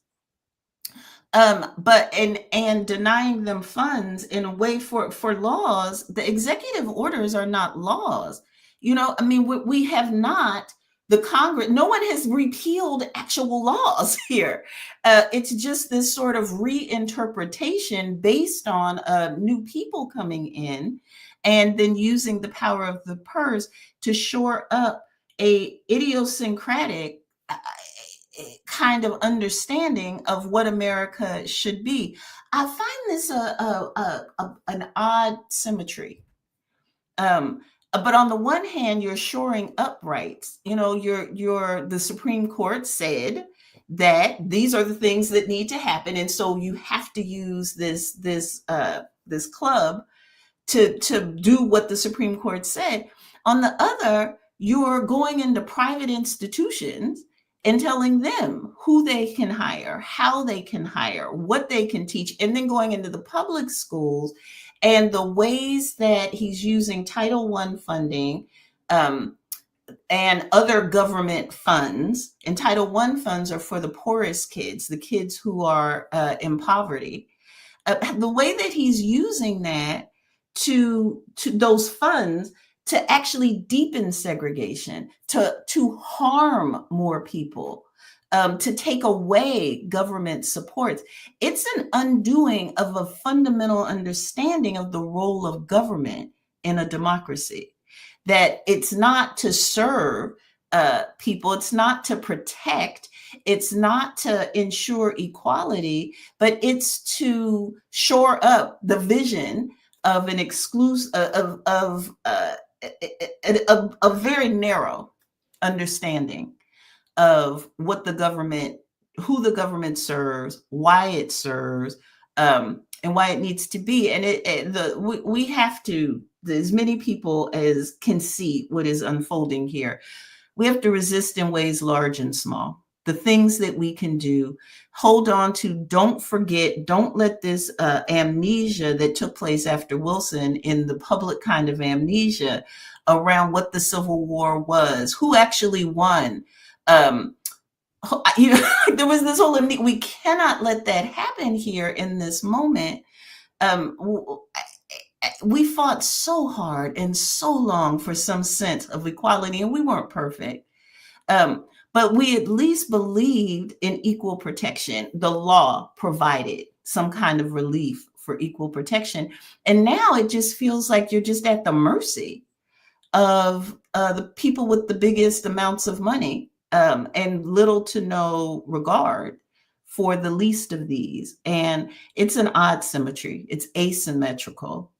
But denying them funds in a way for laws. The executive orders are not laws. We have not, the Congress, no one has repealed actual laws here. It's just this sort of reinterpretation based on new people coming in, and then using the power of the purse to shore up a idiosyncratic kind of understanding of what America should be. I find this an odd symmetry. But on the one hand, you're shoring up rights. The Supreme Court said that these are the things that need to happen, and so you have to use this club to do what the Supreme Court said. On the other, you're going into private institutions and telling them who they can hire, how they can hire, what they can teach, and then going into the public schools and the ways that he's using Title I funding and other government funds. And Title I funds are for the poorest kids, the kids who are in poverty. The way that he's using that to those funds to actually deepen segregation, to harm more people, to take away government supports. It's an undoing of a fundamental understanding of the role of government in a democracy, that it's not to serve people, it's not to protect, it's not to ensure equality, but it's to shore up the vision of an exclusive, a very narrow understanding of what the government, who the government serves, why it serves, and why it needs to be. And we have to, as many people as can see what is unfolding here, we have to resist in ways large and small. The things that we can do, hold on to, don't forget, don't let this amnesia that took place after Wilson, in the public kind of amnesia around what the Civil War was, who actually won. There was this whole, we cannot let that happen here in this moment. We fought so hard and so long for some sense of equality, and we weren't perfect. But we at least believed in equal protection. The law provided some kind of relief for equal protection. And now it just feels like you're just at the mercy of the people with the biggest amounts of money and little to no regard for the least of these. And it's an odd symmetry. It's asymmetrical.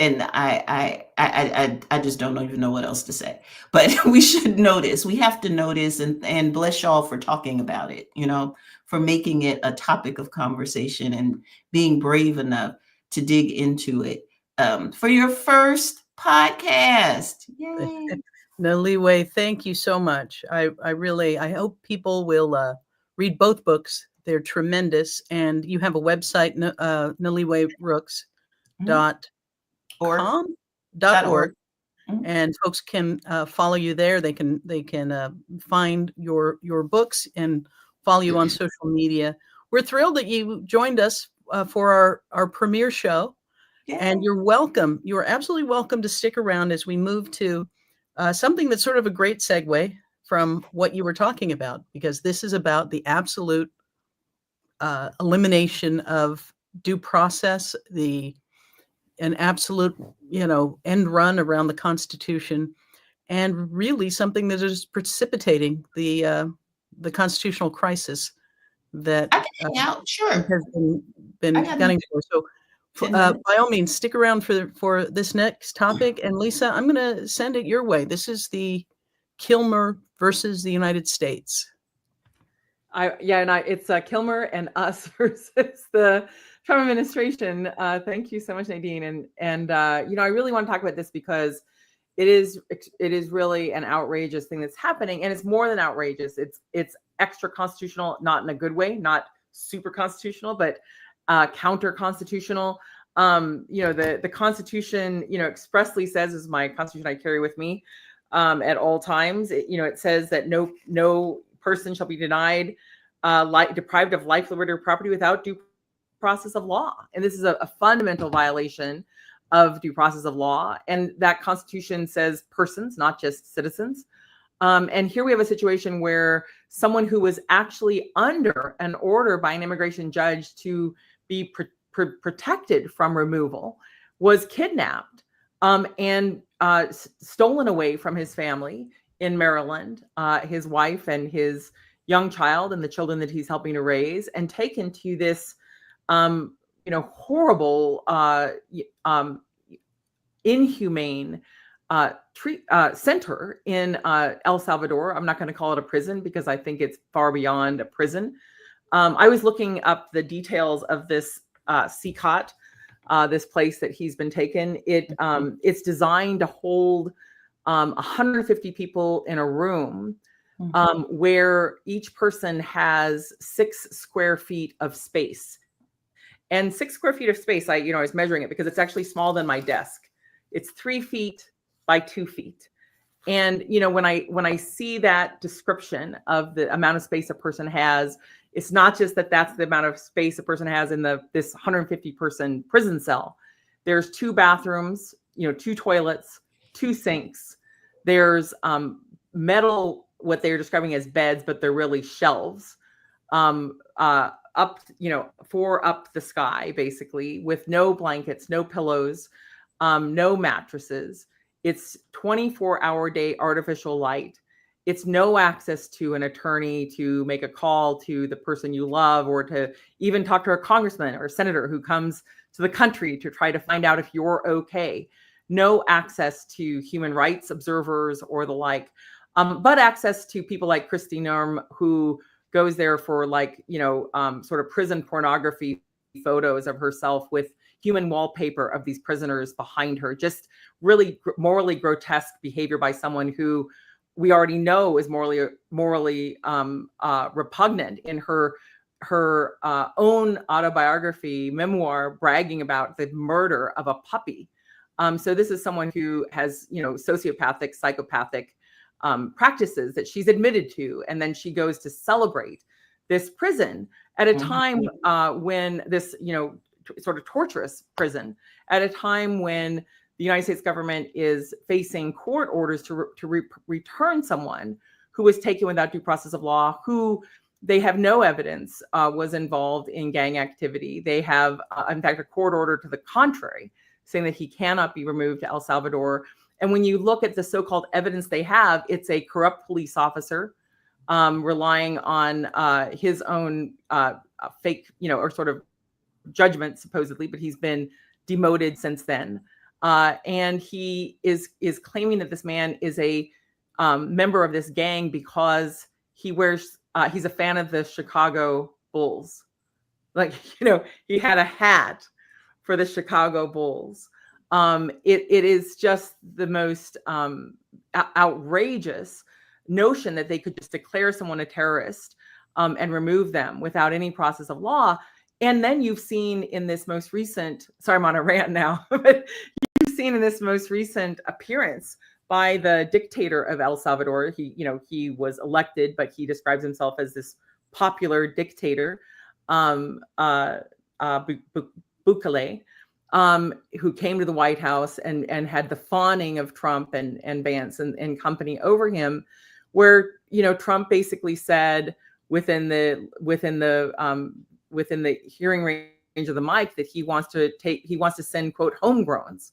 And I just don't even know what else to say. But we should notice. We have to notice, and bless y'all for talking about it, for making it a topic of conversation and being brave enough to dig into it. For your first podcast. Yay. Noliwe, thank you so much. I hope people will read both books. They're tremendous. And you have a website, Noliwe Rooks. .org. And folks can follow you there. They can find your books and follow you on social media. We're thrilled that you joined us for our premiere show. Yeah. And you're welcome. You are absolutely welcome to stick around as we move to something that's sort of a great segue from what you were talking about, because this is about the absolute elimination of due process, an absolute, end run around the Constitution, and really something that is precipitating the constitutional crisis that I can hang out, sure. has been I got gunning for. So, 10 minutes. by all means, stick around for this next topic. And Lisa, I'm going to send it your way. This is the Kilmer versus the United States. It's Kilmer and us versus the Trump administration. Thank you so much, Nadine. And I really want to talk about this because it is really an outrageous thing that's happening, and it's more than outrageous. It's extra constitutional, not in a good way, not super constitutional, but counter constitutional. The Constitution, expressly says, is my Constitution I carry with me at all times. It says that no person shall be denied, deprived of life, liberty, or property without due process of law. And this is a fundamental violation of due process of law. And that Constitution says persons, not just citizens. And here we have a situation where someone who was actually under an order by an immigration judge to be protected from removal was kidnapped and stolen away from his family in Maryland, his wife and his young child and the children that he's helping to raise, and taken to this horrible, inhumane center in El Salvador. I'm not going to call it a prison because I think it's far beyond a prison. I was looking up the details of this CCOT, this place that he's been taken. It's designed to hold 150 people in a room, where each person has 6 square feet of space. And 6 square feet of space, I was measuring it because it's actually smaller than my desk. It's 3 feet by 2 feet. And, when I see that description of the amount of space a person has, it's not just that that's the amount of space a person has in this 150 person prison cell. There's 2 bathrooms, 2 toilets, 2 sinks. There's metal, what they're describing as beds, but they're really shelves, up, 4 up the sky, basically, with no blankets, no pillows, no mattresses. It's 24-hour day artificial light. It's no access to an attorney to make a call to the person you love, or to even talk to a congressman or a senator who comes to the country to try to find out if you're okay. No access to human rights observers or the like, but access to people like Kristi Noem, who goes there for sort of prison pornography photos of herself with human wallpaper of these prisoners behind her. Just really morally grotesque behavior by someone who we already know is morally repugnant. In her own autobiography memoir, bragging about the murder of a puppy. So this is someone who has sociopathic, psychopathic practices that she's admitted to, and then she goes to celebrate this prison at a time when this sort of torturous prison, at a time when the United States government is facing court orders to return someone who was taken without due process of law, who they have no evidence was involved in gang activity. They have, in fact, a court order to the contrary, saying that he cannot be removed to El Salvador. And when you look at the so-called evidence they have, it's a corrupt police officer relying on his own fake, or sort of judgment, supposedly, but he's been demoted since then. And he is claiming that this man is a member of this gang because he wears, he's a fan of the Chicago Bulls. He had a hat for the Chicago Bulls. It is just the most outrageous notion that they could just declare someone a terrorist and remove them without any process of law. And then you've seen in this most recent, sorry, I'm on a rant now, but you've seen in this most recent appearance by the dictator of El Salvador. He was elected, but he describes himself as this popular dictator, Bukele, who came to the White House and had the fawning of Trump and Vance and company over him, where, you know, Trump basically said within the hearing range of the mic that he wants to send, quote, homegrowns,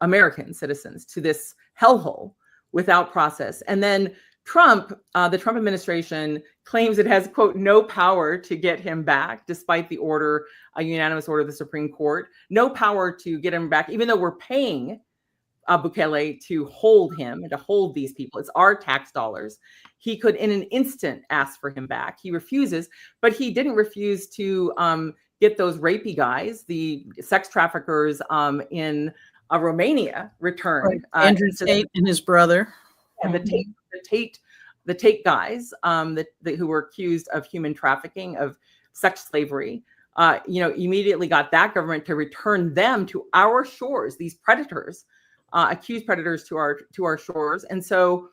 American citizens, to this hellhole without process. And then the Trump administration claims it has, quote, no power to get him back, despite the order, a unanimous order of the Supreme Court, no power to get him back, even though we're paying Bukele to hold him and to hold these people. It's our tax dollars. He could in an instant ask for him back. He refuses, but he didn't refuse to get those rapey guys, the sex traffickers in Romania, returned. Right. Andrew Tate and his brother. And the Tate guys who were accused of human trafficking, of sex slavery, immediately got that government to return them to our shores, these predators, accused predators to our shores. And so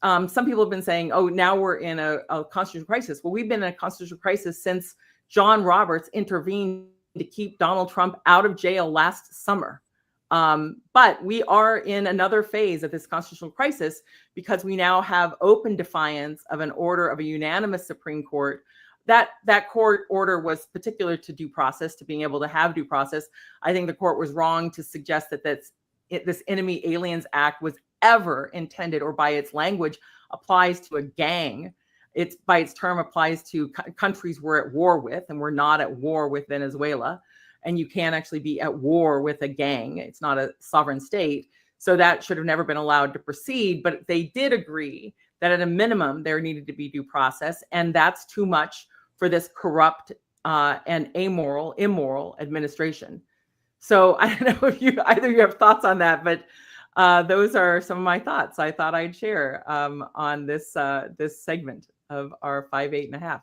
some people have been saying, oh, now we're in a constitutional crisis. Well, we've been in a constitutional crisis since John Roberts intervened to keep Donald Trump out of jail last summer. But we are in another phase of this constitutional crisis because we now have open defiance of an order of a unanimous Supreme Court. That court order was particular to due process, to being able to have due process. I think the court was wrong to suggest that this Enemy Aliens Act was ever intended, or by its language applies to a gang. It's by its term applies to countries we're at war with, and we're not at war with Venezuela. And you can't actually be at war with a gang. It's not a sovereign state. So that should have never been allowed to proceed. But they did agree that at a minimum, there needed to be due process. And that's too much for this corrupt and immoral administration. So I don't know if either you have thoughts on that, but those are some of my thoughts I thought I'd share on this segment of our 5, 8 and a half.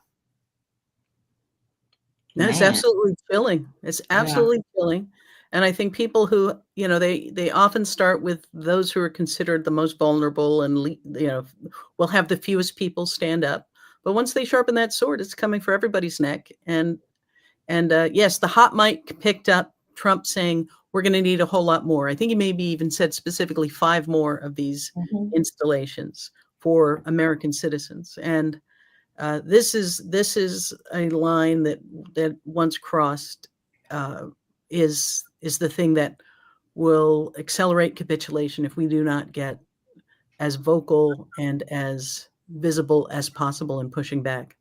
That's absolutely chilling. It's absolutely chilling. And I think people who, they often start with those who are considered the most vulnerable and, will have the fewest people stand up. But once they sharpen that sword, it's coming for everybody's neck. And yes, the hot mic picked up Trump saying, we're going to need a whole lot more. I think he maybe even said specifically 5 more of these installations for American citizens. And this is a line that once crossed is the thing that will accelerate capitulation if we do not get as vocal and as visible as possible in pushing back.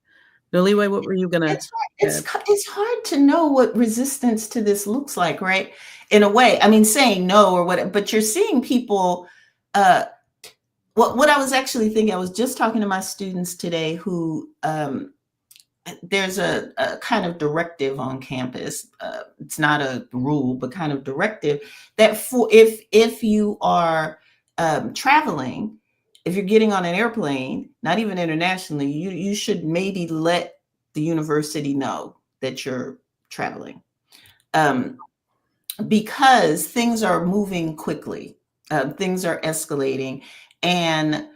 Noliwe, what were you gonna? It's hard to know what resistance to this looks like, right? In a way, I mean, saying no or what, but you're seeing people. What I was actually thinking, I was just talking to my students today who there's a kind of directive on campus. It's not a rule, but kind of directive that if you are traveling, if you're getting on an airplane, not even internationally, you should maybe let the university know that you're traveling, because things are moving quickly, things are escalating. And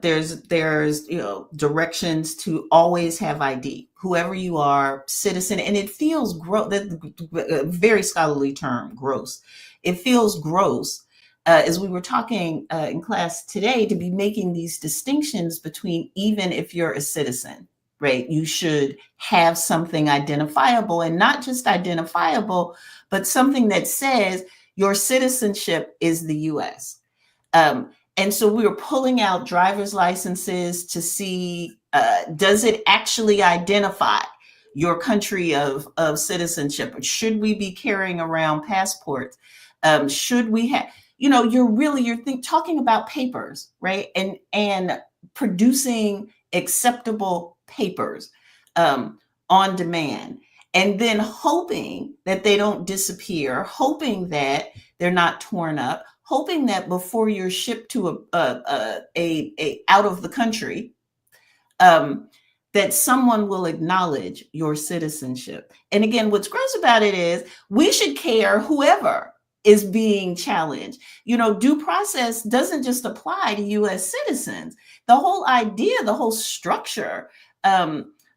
there's directions to always have ID, whoever you are, citizen. And it feels gross. That very scholarly term, gross. It feels gross, as we were talking in class today, to be making these distinctions between, even if you're a citizen, right? You should have something identifiable, and not just identifiable, but something that says your citizenship is the U.S. And so we were pulling out driver's licenses to see, does it actually identify your country of citizenship? Should we be carrying around passports? Should we have, you're talking about papers, right? And producing acceptable papers on demand, and then hoping that they don't disappear, hoping that they're not torn up, hoping that before you're shipped to a out of the country, that someone will acknowledge your citizenship. And again, what's gross about it is we should care whoever is being challenged. Due process doesn't just apply to U.S. citizens. The whole idea, the whole structure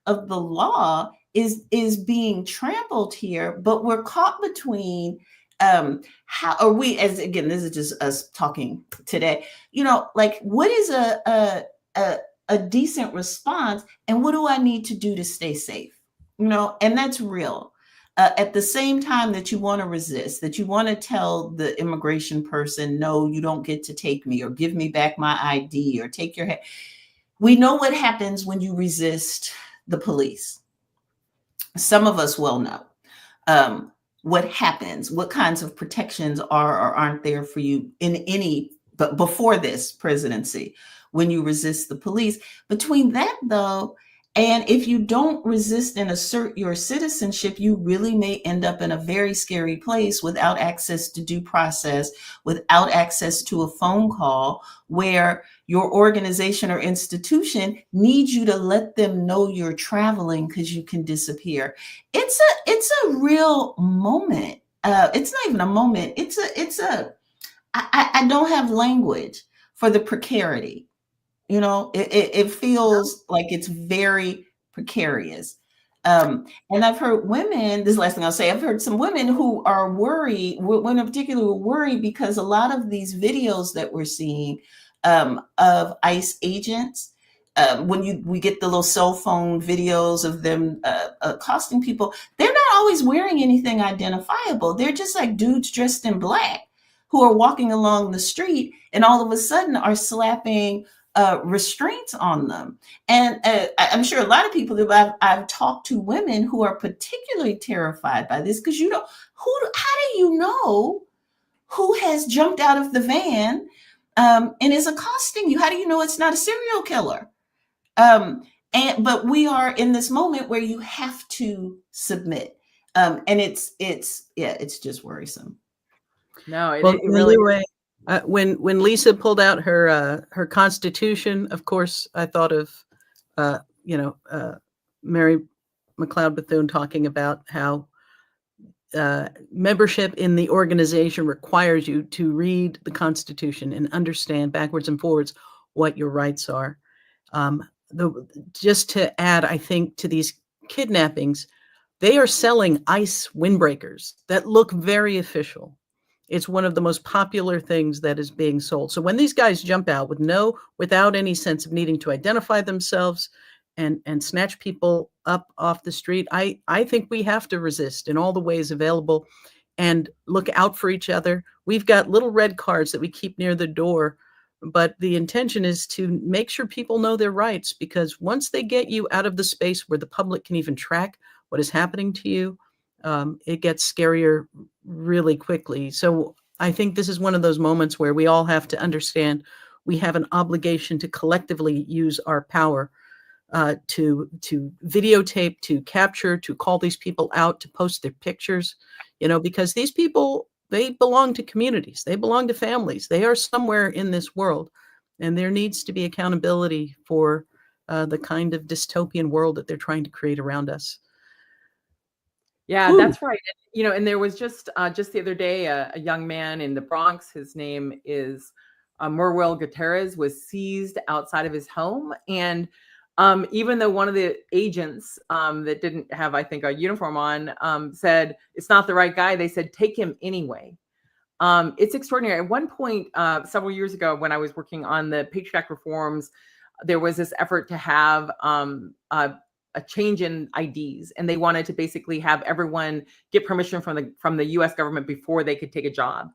of the law is being trampled here, but we're caught between how are we, as again, this is just us talking today, like what is a decent response and what do I need to do to stay safe? And that's real. At the same time that you want to resist, that you want to tell the immigration person, no, you don't get to take me or give me back my ID or take your head. We know what happens when you resist the police. Some of us well know what happens, what kinds of protections are or aren't there for you but before this presidency, when you resist the police. Between that, though, and if you don't resist and assert your citizenship, you really may end up in a very scary place without access to due process, without access to a phone call, where your organization or institution needs you to let them know you're traveling because you can disappear. It's a real moment. It's not even a moment. I don't have language for the precarity. It feels like it's very precarious. And I've heard women, this is the last thing I'll say, I've heard some women who are worried, women in particular were worried because a lot of these videos that we're seeing of ICE agents, when we get the little cell phone videos of them accosting people, they're not always wearing anything identifiable. They're just like dudes dressed in black who are walking along the street and all of a sudden are slapping restraints on them. And I'm sure a lot of people that I've talked to, women who are particularly terrified by this, because how do you know who has jumped out of the van and is accosting you? How do you know it's not a serial killer? But we are in this moment where you have to submit. And it's just worrisome. No, it really. Anyway, when Lisa pulled out her Constitution, of course, I thought of Mary McLeod Bethune talking about how membership in the organization requires you to read the Constitution and understand backwards and forwards what your rights are. Just to add, I think, to these kidnappings, they are selling ICE windbreakers that look very official. It's one of the most popular things that is being sold. So when these guys jump out without any sense of needing to identify themselves and snatch people up off the street, I think we have to resist in all the ways available and look out for each other. We've got little red cards that we keep near the door, but the intention is to make sure people know their rights, because once they get you out of the space where the public can even track what is happening to you, it gets scarier really quickly. So I think this is one of those moments where we all have to understand we have an obligation to collectively use our power to videotape, to capture, to call these people out, to post their pictures, because these people, they belong to communities, they belong to families, they are somewhere in this world, and there needs to be accountability for the kind of dystopian world that they're trying to create around us. Yeah, that's right. And there was just the other day, a young man in the Bronx, his name is Murwell Gutierrez, was seized outside of his home. And even though one of the agents that didn't have, I think, a uniform on said, it's not the right guy, they said, take him anyway. It's extraordinary. At one point, several years ago, when I was working on the Patriot Act reforms, there was this effort to have a change in IDs, and they wanted to basically have everyone get permission from the U.S. government before they could take a job.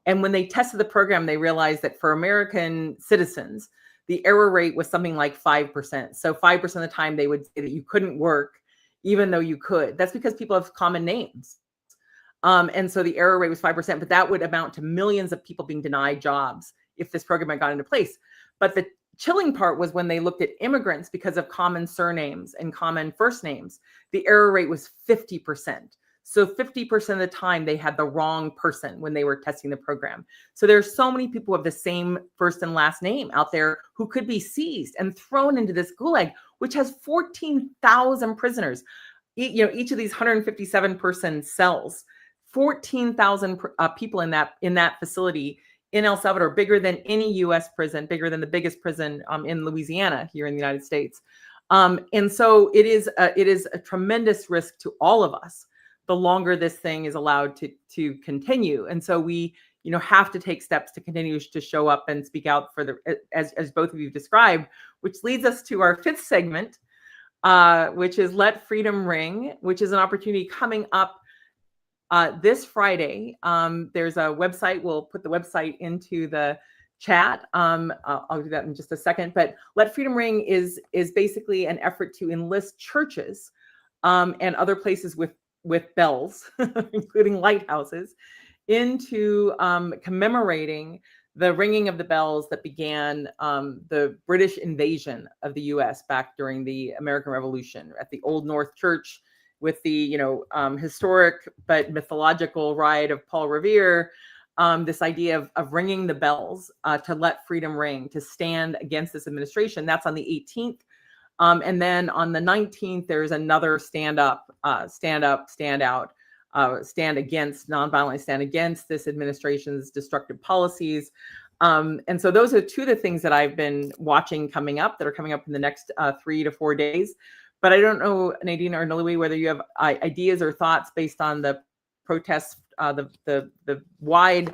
And when they tested the program, they realized that for American citizens, the error rate was something like 5%. So 5% of the time they would say that you couldn't work, even though you could. That's because people have common names. And so the error rate was 5%, but that would amount to millions of people being denied jobs if this program had gone into place. But the chilling part was when they looked at immigrants because of common surnames and common first names, the error rate was 50%. So 50% of the time they had the wrong person when they were testing the program. So there's so many people with the same first and last name out there who could be seized and thrown into this gulag, which has 14,000 prisoners. Each of these 157 person cells, 14,000 people in that facility in El Salvador, bigger than any U.S. prison, bigger than the biggest prison in Louisiana here in the United States. And so it is a tremendous risk to all of us the longer this thing is allowed to continue. And so we, have to take steps to continue to show up and speak out for the, as both of you described, which leads us to our fifth segment, which is Let Freedom Ring, which is an opportunity coming up this Friday. There's a website. We'll put the website into the chat. I'll do that in just a second. But Let Freedom Ring is basically an effort to enlist churches and other places with bells, including lighthouses, into commemorating the ringing of the bells that began the British invasion of the U.S. back during the American Revolution at the Old North Church, with the historic but mythological ride of Paul Revere. This idea of ringing the bells to let freedom ring, to stand against this administration. That's on the 18th. And then on the 19th, there's another stand out, stand against, nonviolently stand against this administration's destructive policies. And so those are two of the things that I've been watching that are coming up in the next 3 to 4 days. But I don't know, Nadine or Noliwe, whether you have ideas or thoughts based on the protests, the wide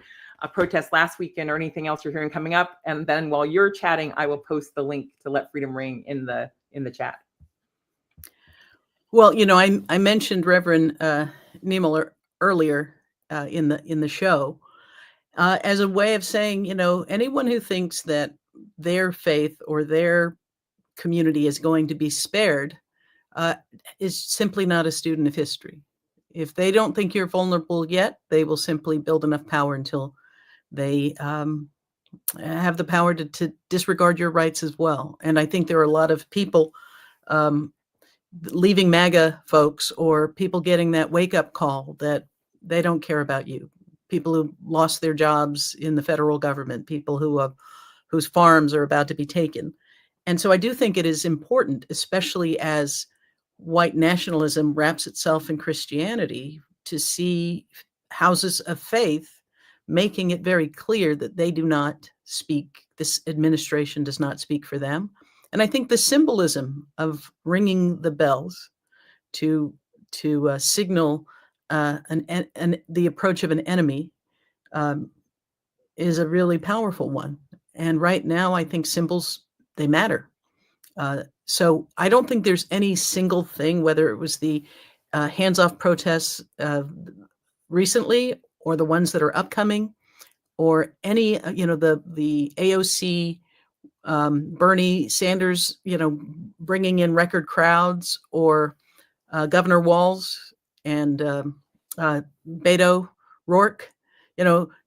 protest last weekend, or anything else you're hearing coming up. And then while you're chatting, I will post the link to Let Freedom Ring in the chat. Well, I mentioned Reverend Niemel earlier in the show as a way of saying, anyone who thinks that their faith or their community is going to be spared is simply not a student of history. If they don't think you're vulnerable yet, they will simply build enough power until they have the power to disregard your rights as well. And I think there are a lot of people leaving MAGA folks, or people getting that wake-up call that they don't care about you. People who lost their jobs in the federal government, people whose farms are about to be taken. And so I do think it is important, especially as white nationalism wraps itself in Christianity, to see houses of faith making it very clear that they do not speak, this administration does not speak for them. And I think the symbolism of ringing the bells to signal the approach of an enemy is a really powerful one. And right now, I think symbols, they matter. So I don't think there's any single thing, whether it was the hands-off protests recently, or the ones that are upcoming, or any, the AOC, Bernie Sanders, bringing in record crowds, or Governor Walz and Beto O'Rourke.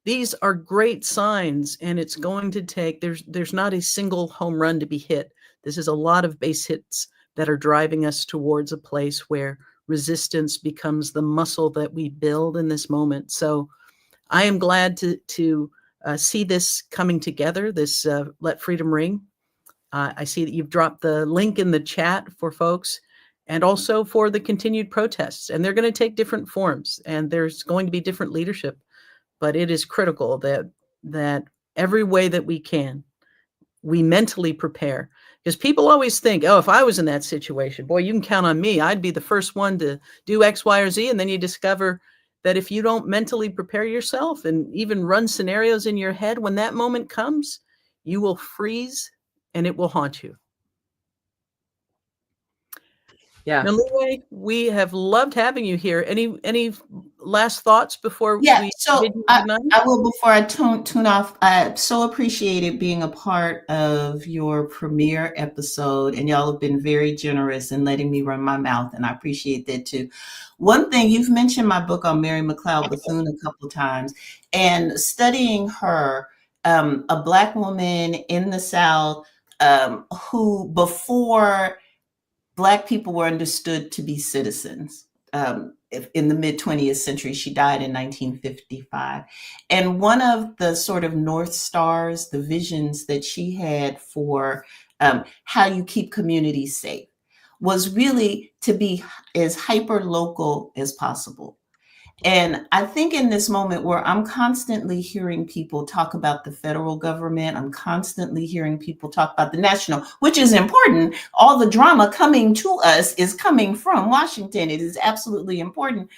These are great signs, and it's going to take, there's not a single home run to be hit. This is a lot of base hits that are driving us towards a place where resistance becomes the muscle that we build in this moment. So I am glad to see this coming together, this Let Freedom Ring. I see that you've dropped the link in the chat for folks, and also for the continued protests. And they're going to take different forms, and there's going to be different leadership. But it is critical that every way that we can, we mentally prepare. Because people always think, oh, if I was in that situation, boy, you can count on me. I'd be the first one to do X, Y, or Z. And then you discover that if you don't mentally prepare yourself and even run scenarios in your head, when that moment comes, you will freeze and it will haunt you. Yeah. Noliwe, we have loved having you here. Any last thoughts before Yeah, we so bid you I goodnight? will, before I tune off, I so appreciated being a part of your premiere episode, and y'all have been very generous in letting me run my mouth, and I appreciate that too. One thing, you've mentioned my book on Mary McLeod Bethune a couple of times, and studying her, a Black woman in the South, who before Black people were understood to be citizens. In the mid 20th century, she died in 1955. And one of the sort of North Stars, the visions that she had for how you keep communities safe, was really to be as hyper local as possible. And I think in this moment where I'm constantly hearing people talk about the federal government, I'm constantly hearing people talk about the national, which is important. All the drama coming to us is coming from Washington. It is absolutely important.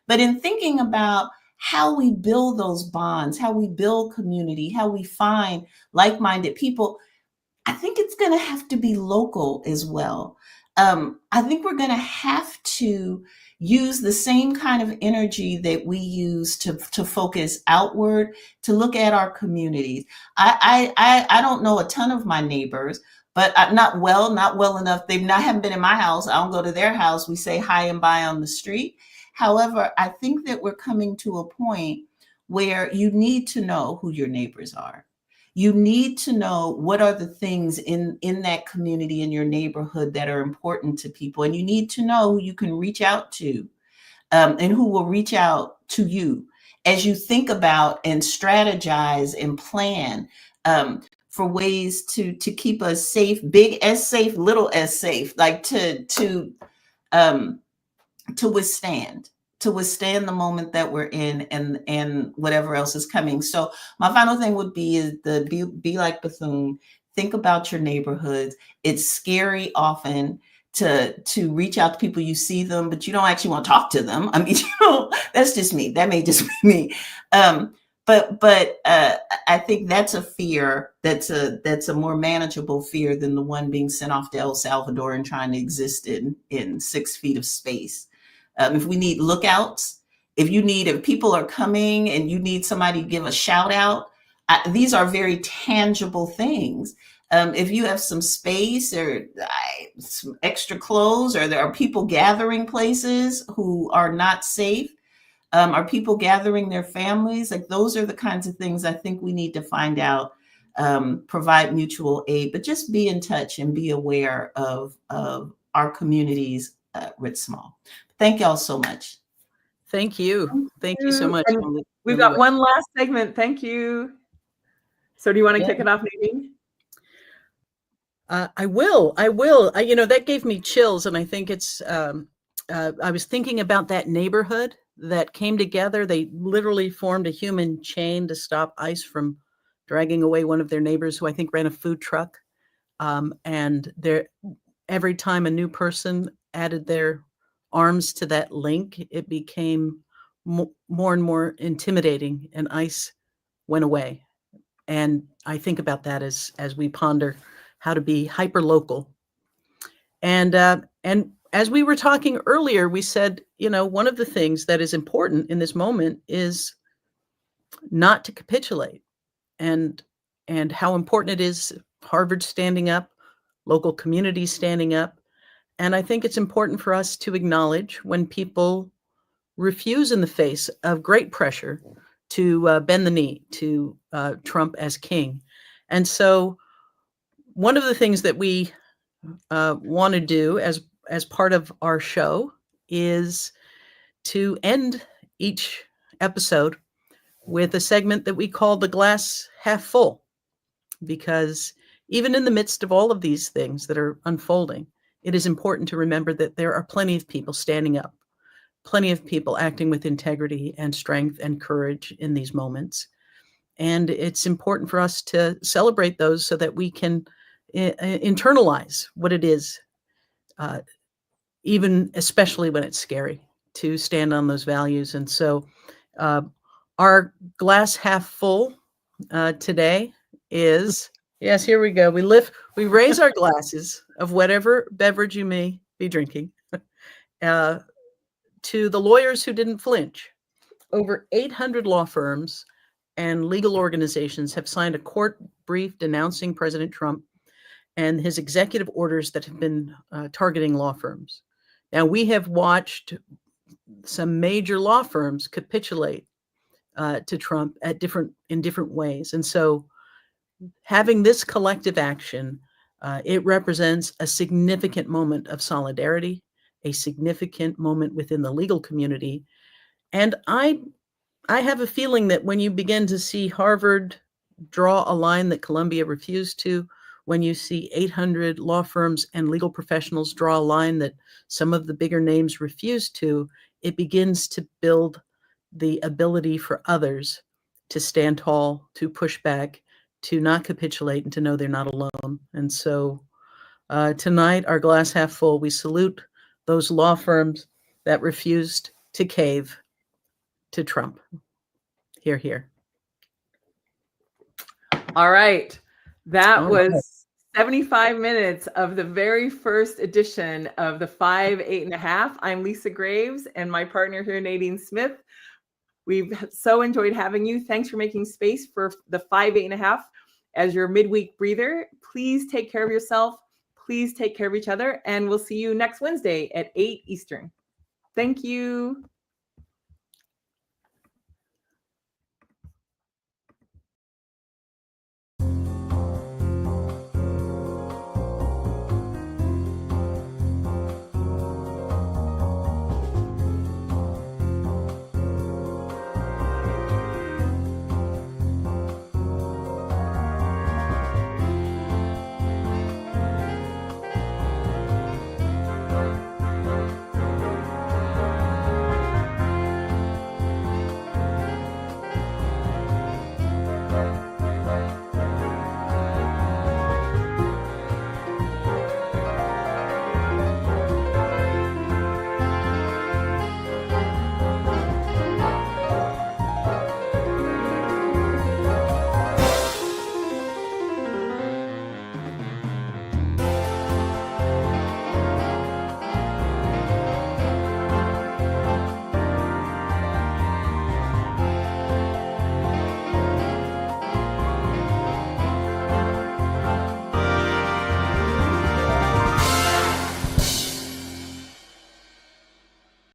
But in thinking about how we build those bonds, how we build community, how we find like-minded people, I think it's going to have to be local as well. I think we're going to have to use the same kind of energy that we use to focus outward, to look at our communities. I don't know a ton of my neighbors, but not well enough. Haven't been in my house. I don't go to their house. We say hi and bye on the street. However, I think that we're coming to a point where you need to know who your neighbors are. You need to know what are the things in that community, in your neighborhood, that are important to people. And you need to know who you can reach out to, and who will reach out to you as you think about and strategize and plan for ways to keep us safe, big as safe, little as safe, like to withstand the moment that we're in, and whatever else is coming. So my final thing would be is be like Bethune. Think about your neighborhoods. It's scary often to reach out to people. You see them, but you don't actually want to talk to them. I mean, that's just me. That may just be me. But I think that's a fear that's a more manageable fear than the one being sent off to El Salvador and trying to exist in 6 feet of space. If we need lookouts, if people are coming and you need somebody to give a shout out, these are very tangible things. If you have some space or some extra clothes, or there are people gathering places who are not safe, are people gathering their families? Like, those are the kinds of things I think we need to find out, provide mutual aid, but just be in touch and be aware of our communities, writ small. Thank y'all so much. Thank you. Thank you so much. And we've got one last segment. Thank you. So do you want to kick it off, Nadine? I will. That gave me chills. And I think it's, I was thinking about that neighborhood that came together. They literally formed a human chain to stop ICE from dragging away one of their neighbors, who I think ran a food truck. And every time a new person added their arms to that link, it became more and more intimidating, and ICE went away. And I think about that as we ponder how to be hyper local. And as we were talking earlier, we said, one of the things that is important in this moment is not to capitulate, and how important it is Harvard standing up, local communities standing up. And I think it's important for us to acknowledge when people refuse in the face of great pressure to bend the knee to Trump as king. And so one of the things that we want to do as part of our show is to end each episode with a segment that we call the glass half full, because even in the midst of all of these things that are unfolding, it is important to remember that there are plenty of people standing up, plenty of people acting with integrity and strength and courage in these moments. And it's important for us to celebrate those so that we can internalize what it is, even especially when it's scary, to stand on those values. And so our glass half full today is, yes, here we go. We raise our glasses of whatever beverage you may be drinking to the lawyers who didn't flinch. Over 800 law firms and legal organizations have signed a court brief denouncing President Trump and his executive orders that have been targeting law firms. Now, we have watched some major law firms capitulate to Trump in different ways. And so having this collective action, it represents a significant moment of solidarity, a significant moment within the legal community. And I have a feeling that when you begin to see Harvard draw a line that Columbia refused to, when you see 800 law firms and legal professionals draw a line that some of the bigger names refuse to, it begins to build the ability for others to stand tall, to push back, to not capitulate, and to know they're not alone. And so tonight, our glass half full, we salute those law firms that refused to cave to Trump. Hear, hear. All right. That All right. was 75 minutes of the very first edition of the 5 8.5. I'm Lisa Graves and my partner here, Nadine Smith. We've so enjoyed having you. Thanks for making space for the 5 8.5 as your midweek breather. Please take care of yourself. Please take care of each other. And we'll see you next Wednesday at 8 Eastern. Thank you.